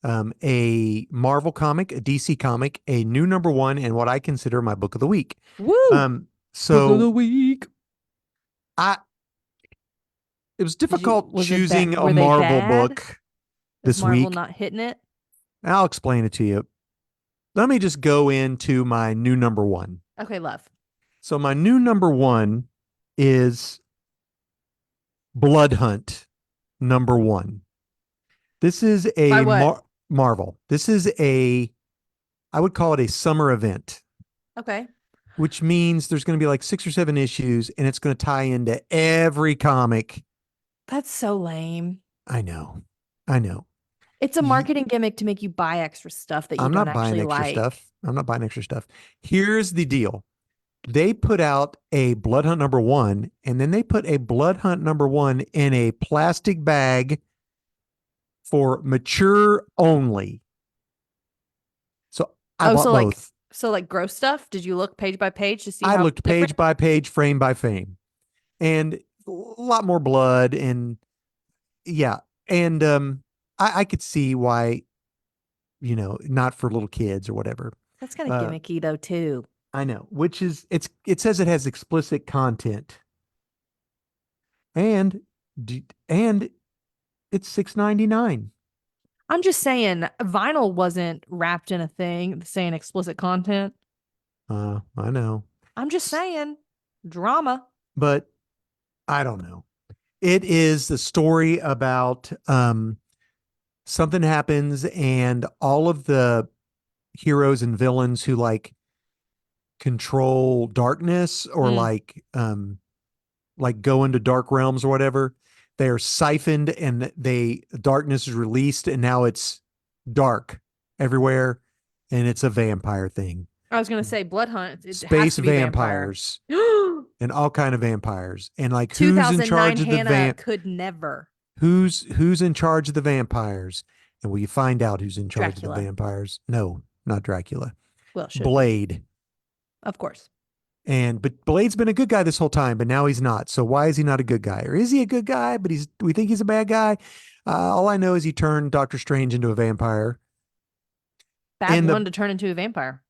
a Marvel comic, a DC comic, a new number one, and what I consider my book of the week. Woo! Book of So the week. I it was Did you difficult was it bad? choosing a Were they Marvel bad? book Is this Marvel week. not hitting it? I'll explain it to you. Let me just go into my new number one. Okay, love. So my new number one is Blood Hunt number one. This is By a what? Marvel. This is I would call it a summer event, Okay. which means there's going to be like 6 or 7 issues and it's going to tie into every comic. That's so lame. I know. I know. It's a marketing gimmick to make you buy extra stuff that you I'm don't not buying actually extra like. stuff. I'm not buying extra stuff. Here's the deal. They put out a Blood Hunt number one, and then they put a Blood Hunt number one in a plastic bag for mature only. So I Oh, bought both. so like gross stuff. Did you look page by page to see I how looked different? page by page, frame by frame, and a lot more blood. And yeah, and I could see why, not for little kids or whatever. That's kind of Uh, gimmicky though too. I know, which is it says it has explicit content, and and it's $6.99. I'm just saying, vinyl wasn't wrapped in a thing saying explicit content. I know, I'm just saying, drama. but I don't know. It is the story about something happens and all of the heroes and villains who like control darkness or Mm. like go into dark realms or whatever, they're siphoned and they darkness is released and now it's dark everywhere and it's a vampire thing. I was gonna say blood hunt. It has Space to be vampire. vampires and all kind of vampires. And like who's in 2009 charge of the Hannah could never. who's in charge of the vampires? And will you find out who's in charge of the Dracula. vampires? No, not Dracula. Well, should be. Blade. Of course. And but Blade's been a good guy this whole time, but now he's not. So why is he not a good guy? Or is he a good guy, but we think he's a bad guy? All I know is he turned Doctor Strange into a vampire. Bad In one the to turn into a vampire.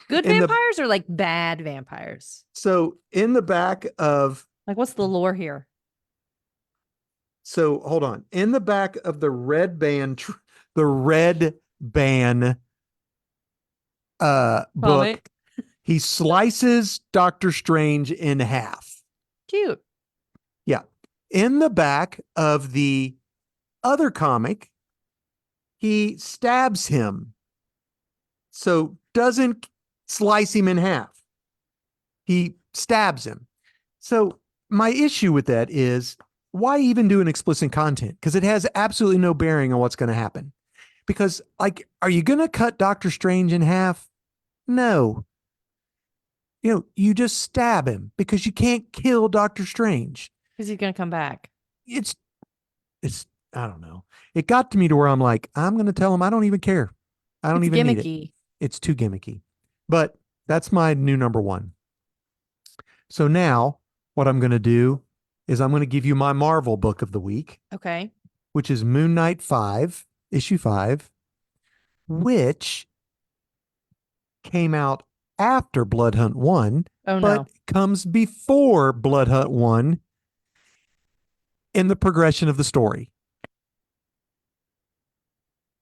Good in the vampires or like bad vampires? so in the back of Like, what's the lore here? so hold on. In the back of the red band book, Comic. he slices Doctor Strange in half. Cute. Yeah. In the back of the other comic, he stabs him. So doesn't slice him in half. He stabs him. So my issue with that is why even do an explicit content? Because it has absolutely no bearing on what's going to happen. Because like, are you going to cut Doctor Strange in half? No. You just stab him because you can't kill Doctor Strange. Because he's gonna come back. It's I don't know. It got to me to where I'm like, I'm going to tell him I don't even care. I don't It's even need it. gimmicky. It's too gimmicky. But that's my new number one. So now what I'm going to do is I'm going to give you my Marvel book of the week, Okay. which is Moon Knight 5, issue 5, which came out after Blood Hunt 1, Oh but no. comes before Blood Hunt 1 in the progression of the story.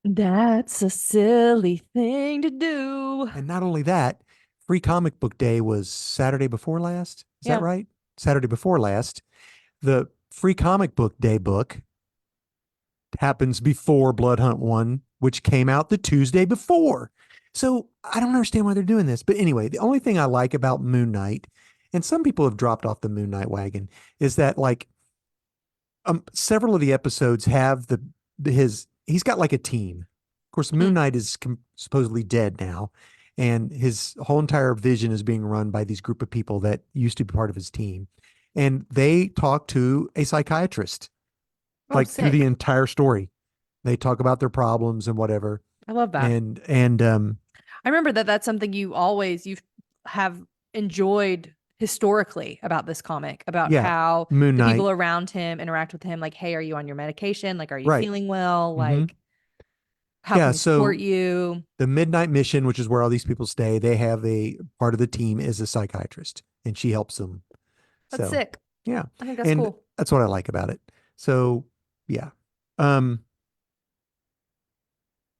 That's a silly thing to do. And not only that, Free Comic Book Day was Saturday before last. Is that Yeah. right? Saturday before last. The Free Comic Book Day book happens before Blood Hunt 1, which came out the Tuesday before. So I don't understand why they're doing this. But anyway, the only thing I like about Moon Knight, and some people have dropped off the Moon Knight wagon, is that like several of the episodes have he's got like a team. Of course, Moon Knight is supposedly dead now, and his whole entire vision is being run by these group of people that used to be part of his team. And they talk to a psychiatrist Oh, like through the sick. entire story. They talk about their problems and whatever. I love that. And I remember that that's something you have enjoyed historically about this comic, about yeah, how Moon the Knight, people around him interact with him, like, hey, are you on your medication? Like, are you right. feeling well? Hmm. Like, how can Yeah, we support so you? the Midnight Mission, which is where all these people stay, they have a part of the team is a psychiatrist and she helps them. That's So, sick. yeah. I think that's And cool. that's what I like about it. So, yeah. Um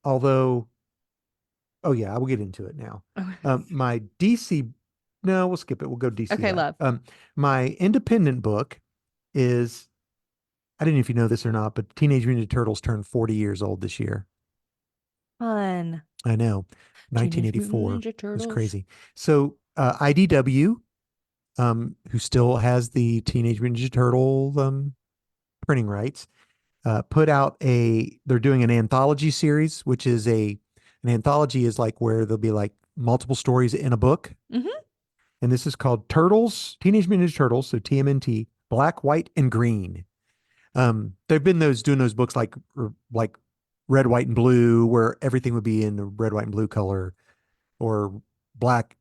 although oh yeah, I will get into it now. My DC no, we'll skip it. We'll go DC Okay, last. love. My independent book is I don't know if you know this or not, but Teenage Mutant Ninja Turtles turned 40 years old this year. Fun. I know. Teenage Mutant 1984. Ninja It was Turtles. crazy. So IDW, who still has the Teenage Mutant Ninja Turtle printing rights, put out they're doing an anthology series, which is an anthology is like where there'll be like multiple stories in a book. Hmm. And this is called Turtles, Teenage Mutant Ninja Turtles, so TMNT, Black, White, and Green. There've been doing those books like Red, White, and Blue, where everything would be in the red, white, and blue color, or black,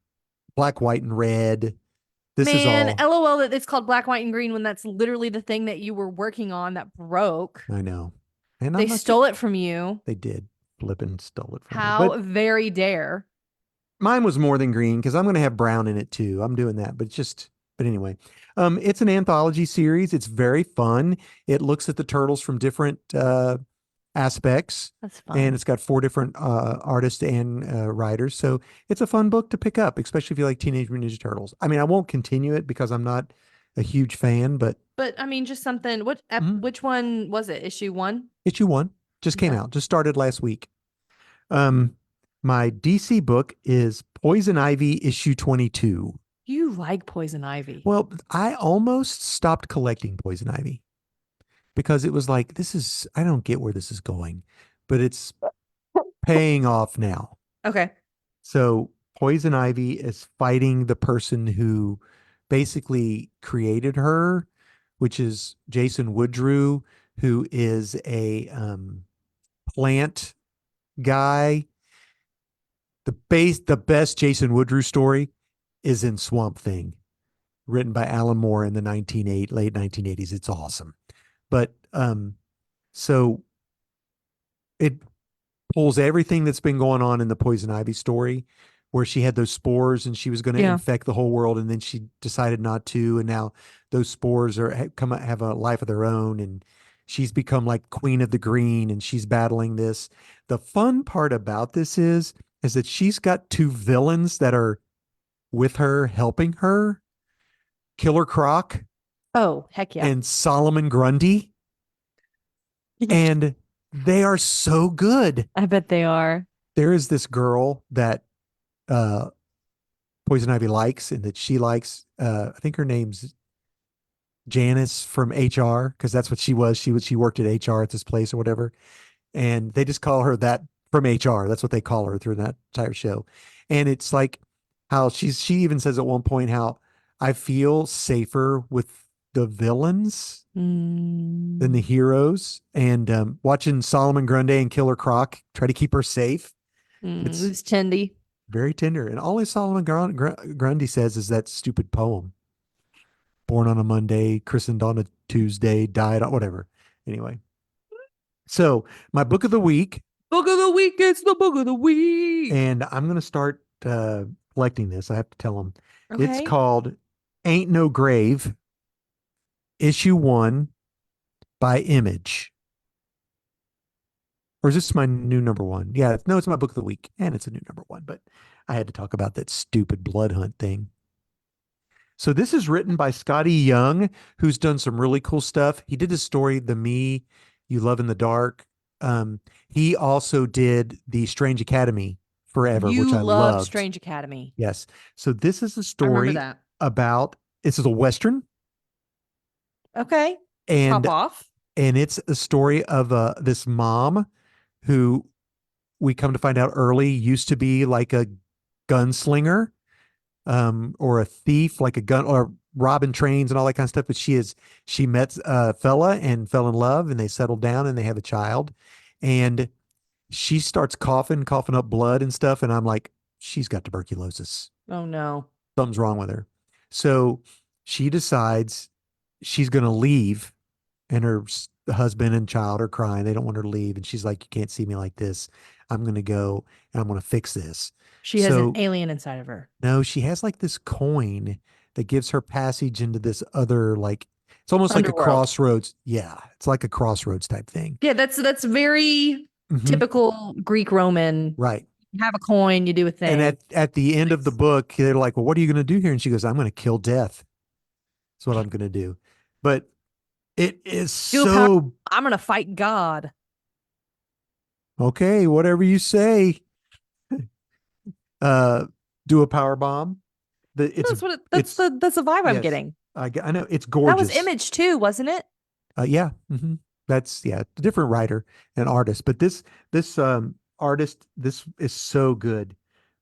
white, and red. This is Man, all LOL that it's called Black, White, and Green when that's literally the thing that you were working on that broke. I know, and They I'm not. stole it from you. They did flip and stole it from me, How but very dare. mine was more than green because I'm going to have brown in it too. I'm doing that, but but anyway, it's an anthology series. It's very fun. It looks at the turtles from different aspects, That's and fun. it's got 4 different artists and writers. So it's a fun book to pick up, especially if you like Teenage Mutant Ninja Turtles. I mean, I won't continue it because I'm not a huge fan, but But I mean, just something. mhm. Which one was it? Issue one? Issue 1 just came Okay. out, just started last week. Um, my DC book is Poison Ivy issue 22. You like Poison Ivy. Well, I almost stopped collecting Poison Ivy. because it was like, this is, I don't get where this is going, but it's paying off now. Okay. So Poison Ivy is fighting the person who basically created her, which is Jason Woodrue, who is a plant guy. The best Jason Woodrue story is in Swamp Thing, written by Alan Moore in the late 1980s. It's awesome. But so it pulls everything that's been going on in the Poison Ivy story, where she had those spores and she was going to Yeah. infect the whole world, and then she decided not to, and now those spores are have a life of their own, and she's become like Queen of the Green, and she's battling this. The fun part about this is that she's got two villains that are with her, helping her, Killer Croc Oh, heck yeah. and Solomon Grundy, and they are so good. I bet they are. There is this girl that uh Poison Ivy likes and that she likes. I think her name's Janice from HR, because that's what she was. She worked at HR at this place or whatever, and they just call her that from HR. That's what they call her through that entire show. And it's like how she even says at one point how I feel safer with the villains than the Mm, heroes. And watching Solomon Grundy and Killer Croc try to keep her safe, it's it's Tindy. very tender. And all Solomon Grundy says is that stupid poem, born on a Monday, christened on a Tuesday, died on whatever. Anyway, so my book of the week, Book of the week. It's the book of the week. and I'm going to start collecting this. I have to tell them. It's Okay. called Ain't No Grave, issue one by Image. Or is this my new number one? Yeah, no, it's my book of the week, and it's a new number one, but I had to talk about that stupid blood hunt thing. So this is written by Scotty Young, who's done some really cool stuff. He did a story, The Me You Love in the Dark. He also did The Strange Academy Forever, which You I loved loved. Strange Academy. Yes. So this is a I remember story that. about, this is a Western, Okay. Pop and off. it's a story of this mom who we come to find out early used to be like a gunslinger, or a thief, like a gun or robbing trains and all that kind of stuff. But she met a fella and fell in love, and they settled down and they have a child. And she starts coughing up blood and stuff. And I'm like, she's got tuberculosis. Oh no. Something's wrong with her. So she decides she's going to leave, and her husband and child are crying. They don't want her to leave. And she's like, you can't see me like this. I'm going to go and I'm going to fix this. She has an So alien inside of her. no, she has like this coin that gives her passage into this other, like, it's almost like a Underworld. crossroads. Yeah, it's like a crossroads type thing. Yeah, that's very Hmm. typical Greek Roman. Right. You have a coin, you do a And thing. at the end of the Nice. book, they're like, well, what are you going to do here? And she goes, I'm going to kill death. That's what I'm going to do. But it is Do a power. so I'm gonna fight God. okay, whatever you say. Uh, do a power bomb. That's what It's that's the vibe I'm yes, getting. I know it's That was gorgeous. Image too, wasn't it? Yeah, that's yeah, a different writer and artist, but this artist, this is so good.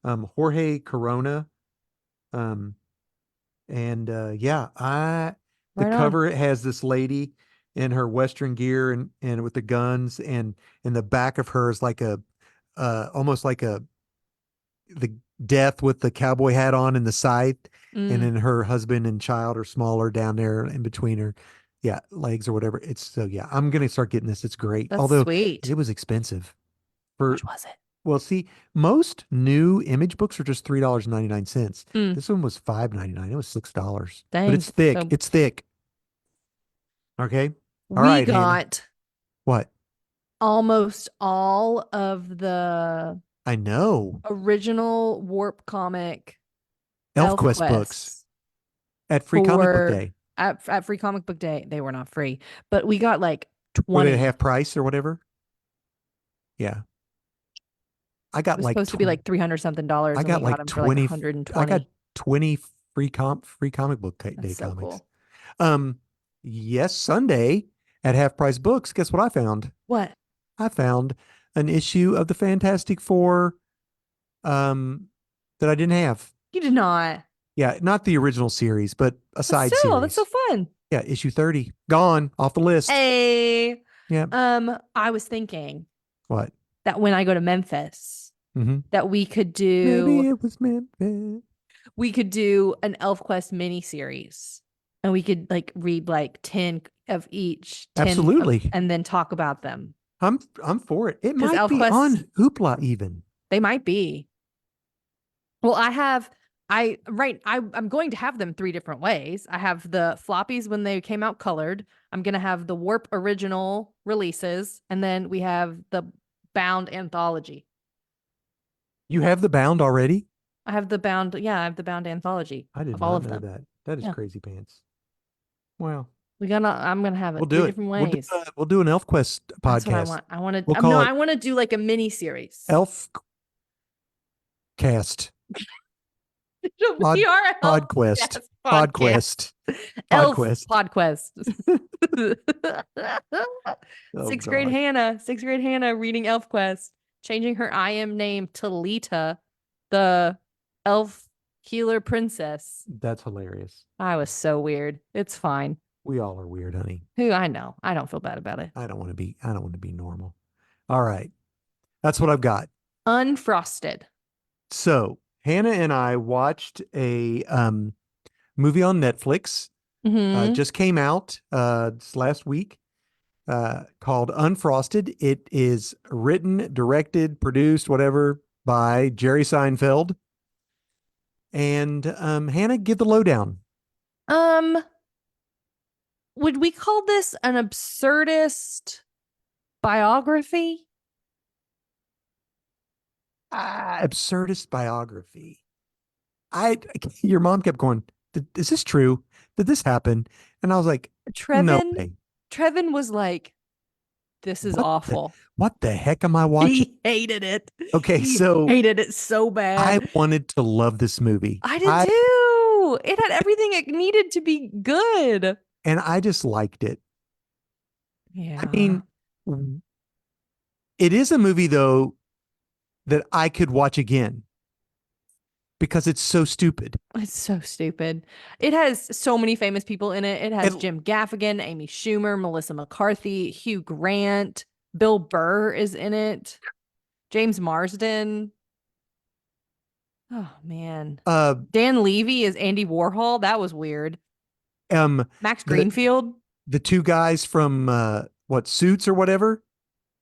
Jorge Corona, um, and yeah, I the Right on. cover has this lady in her Western gear and with the guns, and in the back of her is like a almost like a the death with the cowboy hat on and the scythe, and Mm, then her husband and child are smaller down there in between her, yeah, legs or whatever. It's so yeah, I'm gonna start getting this. It's great. that's Although sweet. it was expensive How for, much was it? well, see, most new Image books are just $3.99. Mm, This one was $5.99. It was $6. But dang. it's thick. So It's thick. Okay. All we right, Hannah. got What? almost all of the I know. original Warp comic Elf ElfQuest books quests at Free Comic Book for Day. at Free Comic Book Day. They were not free, but we got like Were they at 20. half price or whatever? Yeah. I It got was like supposed to be like 300 something dollars I and we got got like them for like 20 I got 120. 20 free comic book That's day so comics. cool. Um yes, Sunday At Half Price Books, guess what I found? What? I found an issue of the Fantastic Four um, that I didn't have. You did not. Yeah, not the original series, but a But side still, that's so series. fun. Yeah, issue 30. Gone off the list. Hey, Yeah. I was thinking What? that when I go to Memphis, Mm-hmm. that Maybe it was Memphis. we could do an ElfQuest mini series, and we could like read like 10 of each, 10 of, Absolutely. and then talk about them. I'm for it. It Because might be ElfQuest, on Hoopla even. they might be. Well, I'm going to have them three different ways. I have the floppies when they came out colored. I'm gonna have the Warp original releases, and then we have the bound anthology. You have the bound already? I have the bound anthology I did of all not of know them. that. That is Yeah. crazy pants. Wow. I'm gonna have We'll it three do it. different ways. We'll do an Elf Quest That's what I podcast. want. I want We'll to, no, call it I want to do like a mini series. Elf Cast. We Pod are Elf Podquest. Cast Podcast. Podquest. Elf Podquest. Podquest. Oh gosh. Sixth grade Hannah reading ElfQuest, changing her I am name to Lita, the elf healer princess. That's hilarious. I was so weird. It's fine. We all are weird, honey. Who I know. I don't feel bad about it. I don't want to be normal. All right. That's what I've got. Unfrosted. So Hannah and I watched a movie on Netflix. Mm-hmm. Just came out this last week called Unfrosted. It is written, directed, produced, whatever, by Jerry Seinfeld. And Hannah, give the lowdown. Um, would we call this an absurdist biography? Absurdist biography. I Your mom kept going, is this true? Did this happen? And I was like, no Trevin, way. Trevin was like, this is What the awful. what the heck am I watching? He hated it. Okay, He so hated it so I bad. wanted to love this movie. I did too. It had everything it needed to be good. I just liked it. I Yeah. mean, it is a movie though that I could watch again because it's so stupid. It's so stupid. It has so many famous people in it. It has It Jim Gaffigan, Amy Schumer, Melissa McCarthy, Hugh Grant, Bill Burr is in it, James Marsden. Oh man. uh Dan Levy is Andy Warhol. That was weird. um Max the Greenfield. the two guys from what Suits or whatever,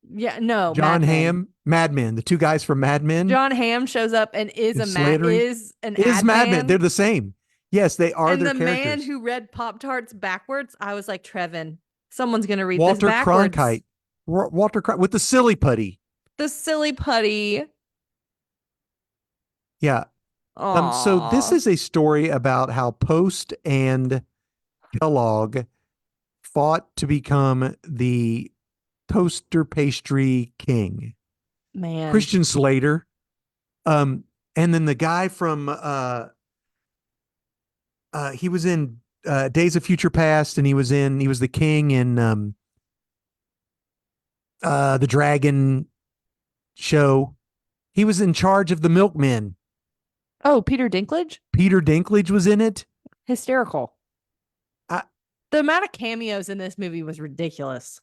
Yeah, no, John Mad Men. Hamm, Mad Men, the two guys from Mad Men John Hamm shows up and and Slattery is an is ad Mad Men. They're man. the same. Yes, they are And their the man characters. who read Pop Tarts backwards, I was like, Trevin, someone's gonna read this Walter backwards. Cronkite. With the silly putty. The silly putty. Yeah. So this Aw, is a story about how Post and Kellogg fought to become the toaster pastry king. man. Christian Slater, and then the guy from he was in Days of Future Past, and he was the king in the Dragon show. He was in charge of the milkmen. Oh, Peter Dinklage? Peter Dinklage was in it. Hysterical. I, The amount of cameos in this movie was ridiculous.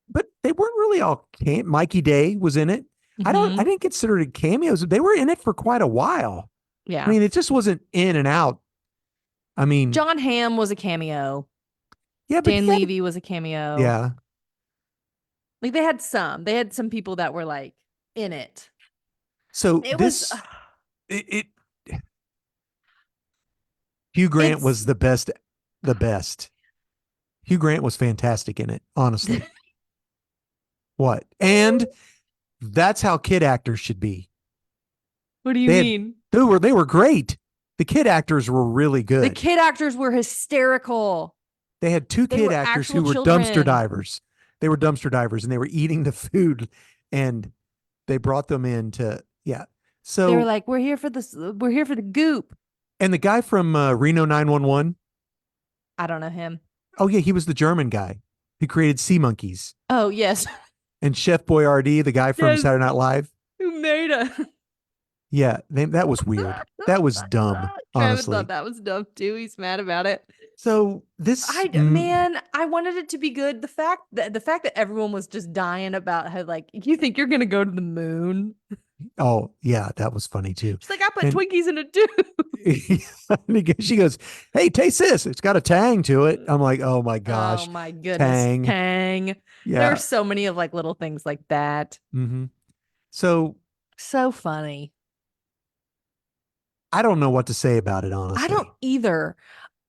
but they weren't really all Mikey Day was in it. I Mm-hmm. didn't consider it cameos. They were in it for quite a while. I Yeah. mean, it just wasn't in and out. I mean, John Hamm was a cameo. yeah, but Dan he had, Levy was a cameo. yeah. Like they had some. They had some people that were like in it. So It was this it Hugh Grant it's was the best. Hugh Grant was fantastic in it, honestly. What? And that's how kid actors should be. What do you They had mean? they were great. The kid actors were really The good. kid actors were hysterical. They had two They kid were actors actual who were dumpster children. divers. They were dumpster divers and they were eating the food and they brought them in to yeah. They were So like, "We're here for this. We're here for the goop." and the guy from Reno 911, I don't know him. oh yeah, he was the German guy. who created Sea Monkeys, Oh, yes. and Chef Boyardee, the guy from Yes. Saturday Night Live. Who made it? Yeah, that was weird. That was dumb, Travis thought honestly. that was dumb too. He's mad about it. So this, Man, I wanted it to be good. The fact that everyone was just dying about how, like, you think you're gonna go to the moon? oh yeah, that was funny too. She's like, I put And Twinkies in a tube. she goes, "Hey, taste this. It's got a tang to it." I'm like, "Oh my Oh gosh, my goodness. tang." Tang. There are Yeah. so many of like little things like that. hmm So So funny. I don't know what to say about it, I don't honestly. either.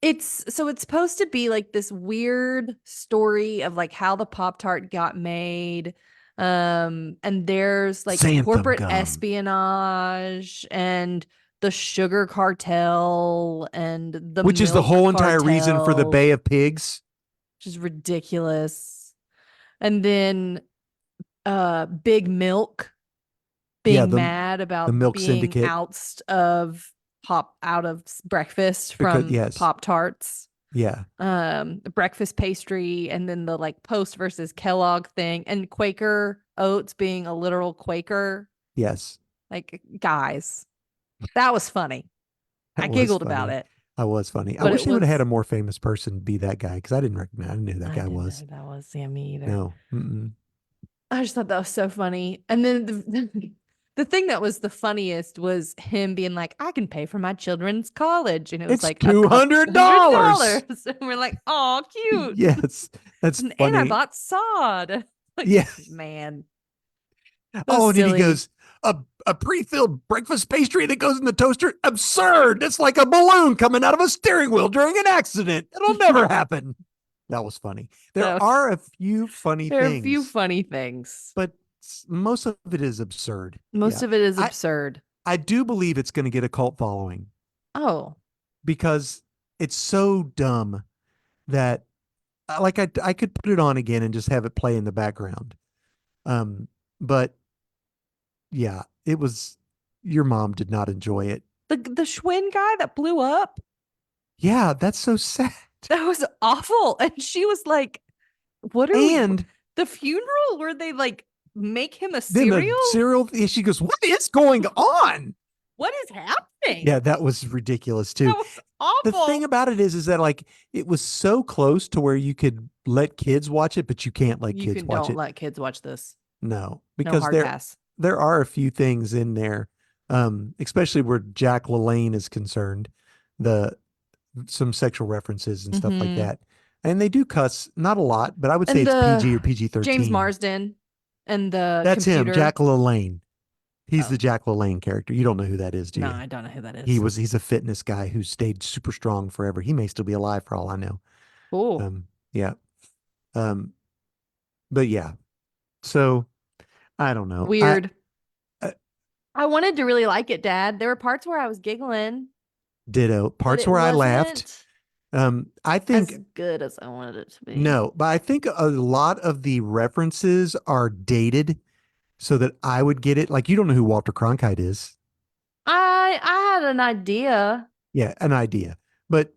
It's supposed to be like this weird story of like how the Pop Tart got made. And there's like Xanthan corporate gum, espionage and the sugar cartel and the which is the milk whole entire reason for the cartel, Bay of Pigs. which is ridiculous. And then Big Milk Yeah, being mad the about Milk being Syndicate. out of breakfast Because from yes, Pop Tarts, yeah, breakfast pastry, and then the like Post versus Kellogg thing, and Quaker Oats being a literal Quaker. yes, Like, guys, that was funny. I that was giggled about funny. it, That was funny. I but wish it they would have had was. a more famous person be that guy because I didn't recognize. I didn't know who that I guy didn't know was. who that was. Yeah, me either. No. Mm-mm. I just thought that was so funny. And then the thing that was the funniest was him being like, I can pay for my children's college. And it was It's like a couple hundred $200. dollars. And we're like, oh, cute. Yes, that's And I funny. bought sod. Like, Yeah. man, so Oh, and then he silly. goes, a pre-filled breakfast pastry that goes in the toaster. Absurd. It's like a balloon coming out of a steering wheel during an accident. It'll never happen. That was funny. There So are a few funny there are a few things, funny things. but most of it is absurd. Most Yeah. of it is I absurd. I do believe it's going to get a cult following Oh, because it's so dumb that like I could put it on again and just have it play in the background. Um but yeah, it was your mom did not enjoy it. the Schwinn guy that blew up, Yeah, that's so sad. that was awful. And she was like, what are we, And the funeral where they like make him a then the cereal? cereal she goes, "What is going on?" What is happening? Yeah, that was ridiculous That too. was The thing awful. about it is that like it was so close to where you could let kids watch it, but you can't let You kids can watch don't it. let kids watch this. No, No because hard pass. there are a few things in there, especially where Jack LaLanne is concerned, the some sexual references and stuff like Mm-hmm. that. And they do cuss, not a lot, but I would say And it's the PG or PG James 13. Marsden and the That's him, Jack computer. LaLanne. He's the Oh, Jack LaLanne character. You don't know who that is, do no, you? I don't know who that is. He's a fitness guy who stayed super strong forever. He may still be alive for all I know. Cool. Yeah. Um, but yeah. So I don't know. Weird. I I wanted to really like it, Dad. There were parts where I was giggling, ditto. but Parts it where I laughed. wasn't I as think good as I wanted it to be. no, but I think a lot of the references are dated so that I would get it. Like you don't know who Walter Cronkite is. I had an idea. Yeah, an idea. But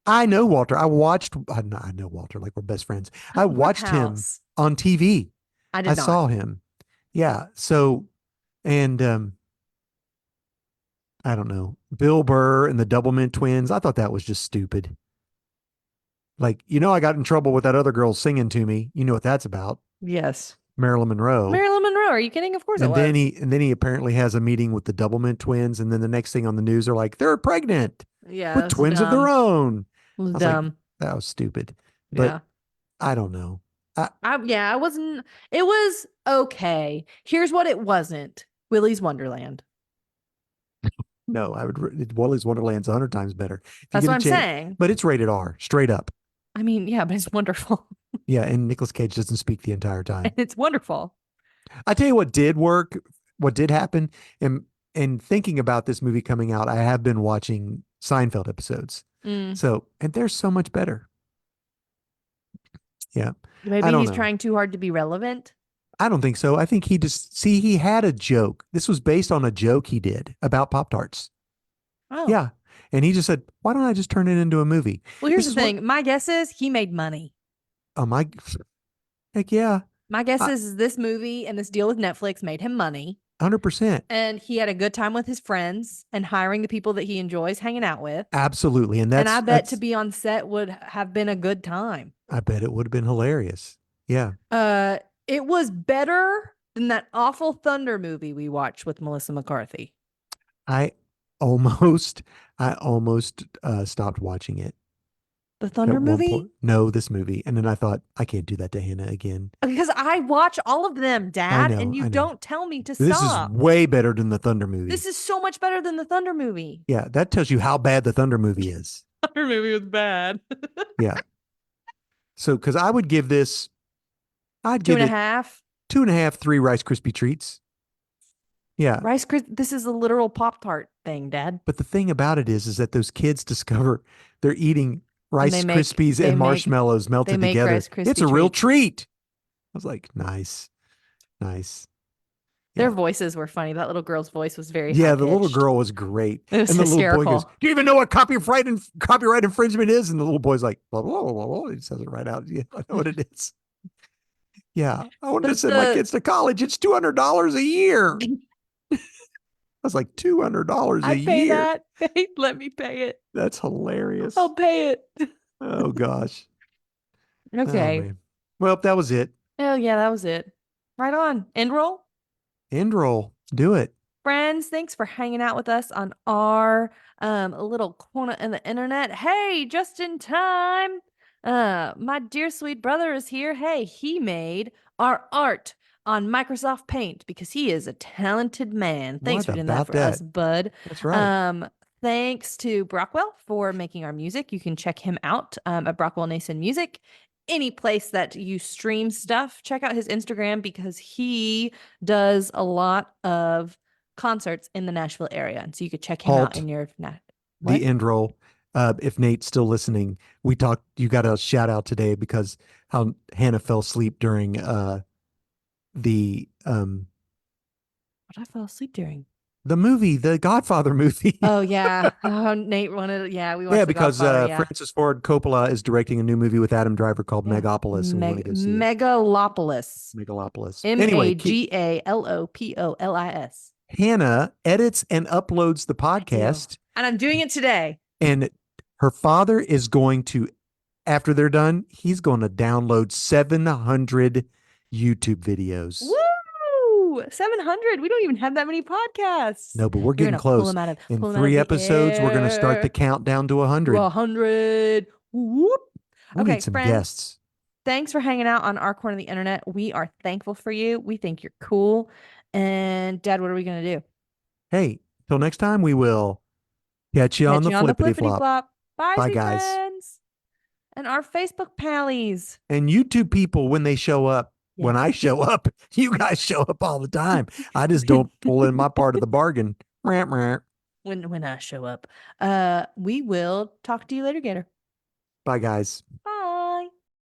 I know Walter. I know Walter like we're best friends. I What watched him house? on TV. I I did not. saw him. Yeah. So and I don't know. Bill Burr and the Doublemint twins. I thought that was just stupid. Like, I got in trouble with that other girl singing to me. You know what that's about. Yes. Marilyn Monroe. Marilyn Monroe. Are you kidding? Of course it was. And then he apparently has a meeting with the Doublemint twins, and then the next thing on the news are like, they're pregnant Yeah, with that's twins of their dumb. own. It was I was like, dumb. that was stupid. But Yeah. I don't know. I wasn't, it was okay. Here's what it wasn't. Willy's Wonderland. No, I would. Willy's Wonderland's 100 times better if you That's get what a I'm chance. saying. But it's rated R, straight up. I mean, yeah, but it's wonderful. Yeah, and Nicolas Cage doesn't speak the entire And time. it's wonderful. I tell you what did work, what did happen, and thinking about this movie coming out, I have been watching Seinfeld episodes. Mm. So, and they're so much better. Yeah. I Maybe don't he's know. trying too hard to be relevant. I don't think so. I think he had a joke. This was based on a joke he did about Pop Tarts. Oh, Yeah. And he just said, why don't I just turn it into a movie? well, here's This the is what, thing. My guess is he made money. oh my, Heck yeah. My guess I, is this movie and this deal with Netflix made him money, 100%. and he had a good time with his friends and hiring the people that he enjoys hanging out with. Absolutely. And And I bet to that's be on set would have been a good time. I bet it would have been hilarious. Yeah. Uh, it was better than that awful Thunder movie we watched with Melissa McCarthy. I almost I almost stopped watching it The at Thunder one point. movie? No, this movie. And then I thought, I can't do that to Hannah again. Because I watch all of them, I Dad, and know, you I know. don't tell me to This is stop. way better than the Thunder movie. This is so much better than the Thunder movie. Yeah, that tells you how bad the Thunder movie is. Thunder movie was bad. Yeah. So, because I'd Two give and a it half. 2.5, 3 Rice Krispie treats. Yeah. Rice Krispies. This is a literal Pop Tart thing, Dad. But the thing about it is that those kids discover they're eating And Rice Krispies and marshmallows they melted make together. Rice It's Krispie a real treats. treat. I was like, nice, nice. Their Yeah. voices were funny. That little girl's voice was very high Yeah, the little pitched. girl was great. It was And the little boy goes, hysterical. "Do you even know what copyright infringement is?" And the little boy's like, blah, blah, blah, blah, blah. He says it right out. Yeah, I know what it is. Yeah. I wanted to The send my kids to college. It's $200 a year. the I was like, $200 a I'd pay year. that. Let me pay it. That's hilarious. I'll pay it. Oh gosh. Oh Okay. man. Well, that was it. Oh yeah, that was it. Right on. End roll. End roll. Do it. Friends, thanks for hanging out with us on our little corner in the internet. Hey, just in time. My dear sweet brother is here. Hey, he made our art on Microsoft Paint because he is a talented man. Thanks What for doing that about for us, that? bud. That's right. Um, thanks to Brockwell for making our music. You can check him out at Brockwell Nason Music. Any place that you stream stuff, check out his Instagram because he does a lot of concerts in the Nashville area. And so you could check him out Halt in your the what? end roll. If Nate's still listening, you got a shout out today because how Hannah fell asleep during the What I fell asleep during. the movie, the Godfather movie. Oh yeah. Oh, Nate wanted yeah, we Yeah, watched The because Godfather, yeah. Francis Ford Coppola is directing a new movie with Adam Driver called Yeah. Megapolis, and we want to go see it. Megalopolis. Megalopolis. Anyway, Magalopolis. Hannah edits and uploads the I do. podcast, And I'm doing it today. and her father is going to, after they're done, he's going to download 700 YouTube videos. Woo! 700. We don't even have that many podcasts. No, but we're You're getting gonna pull close. them out of In pull them out of 3 the episodes, we're going to start the air. countdown to To 100. 100. Whoop. We Okay, need some friends. guests. Thanks for hanging out on our corner of the internet. We are thankful for you. We think you're cool. And Dad, what are we gonna do? Hey, till next time, we will catch you on Catch the you on the flippity flippity flop. flop. Bye, Bye, sweet guys. friends. And our Facebook pallies. And YouTube people, when they show up, when Yes. I show up, you guys show up all the time. I just don't pull in my part of the bargain. Bye, When I show up. We will talk to you later, Gator. guys. Bye.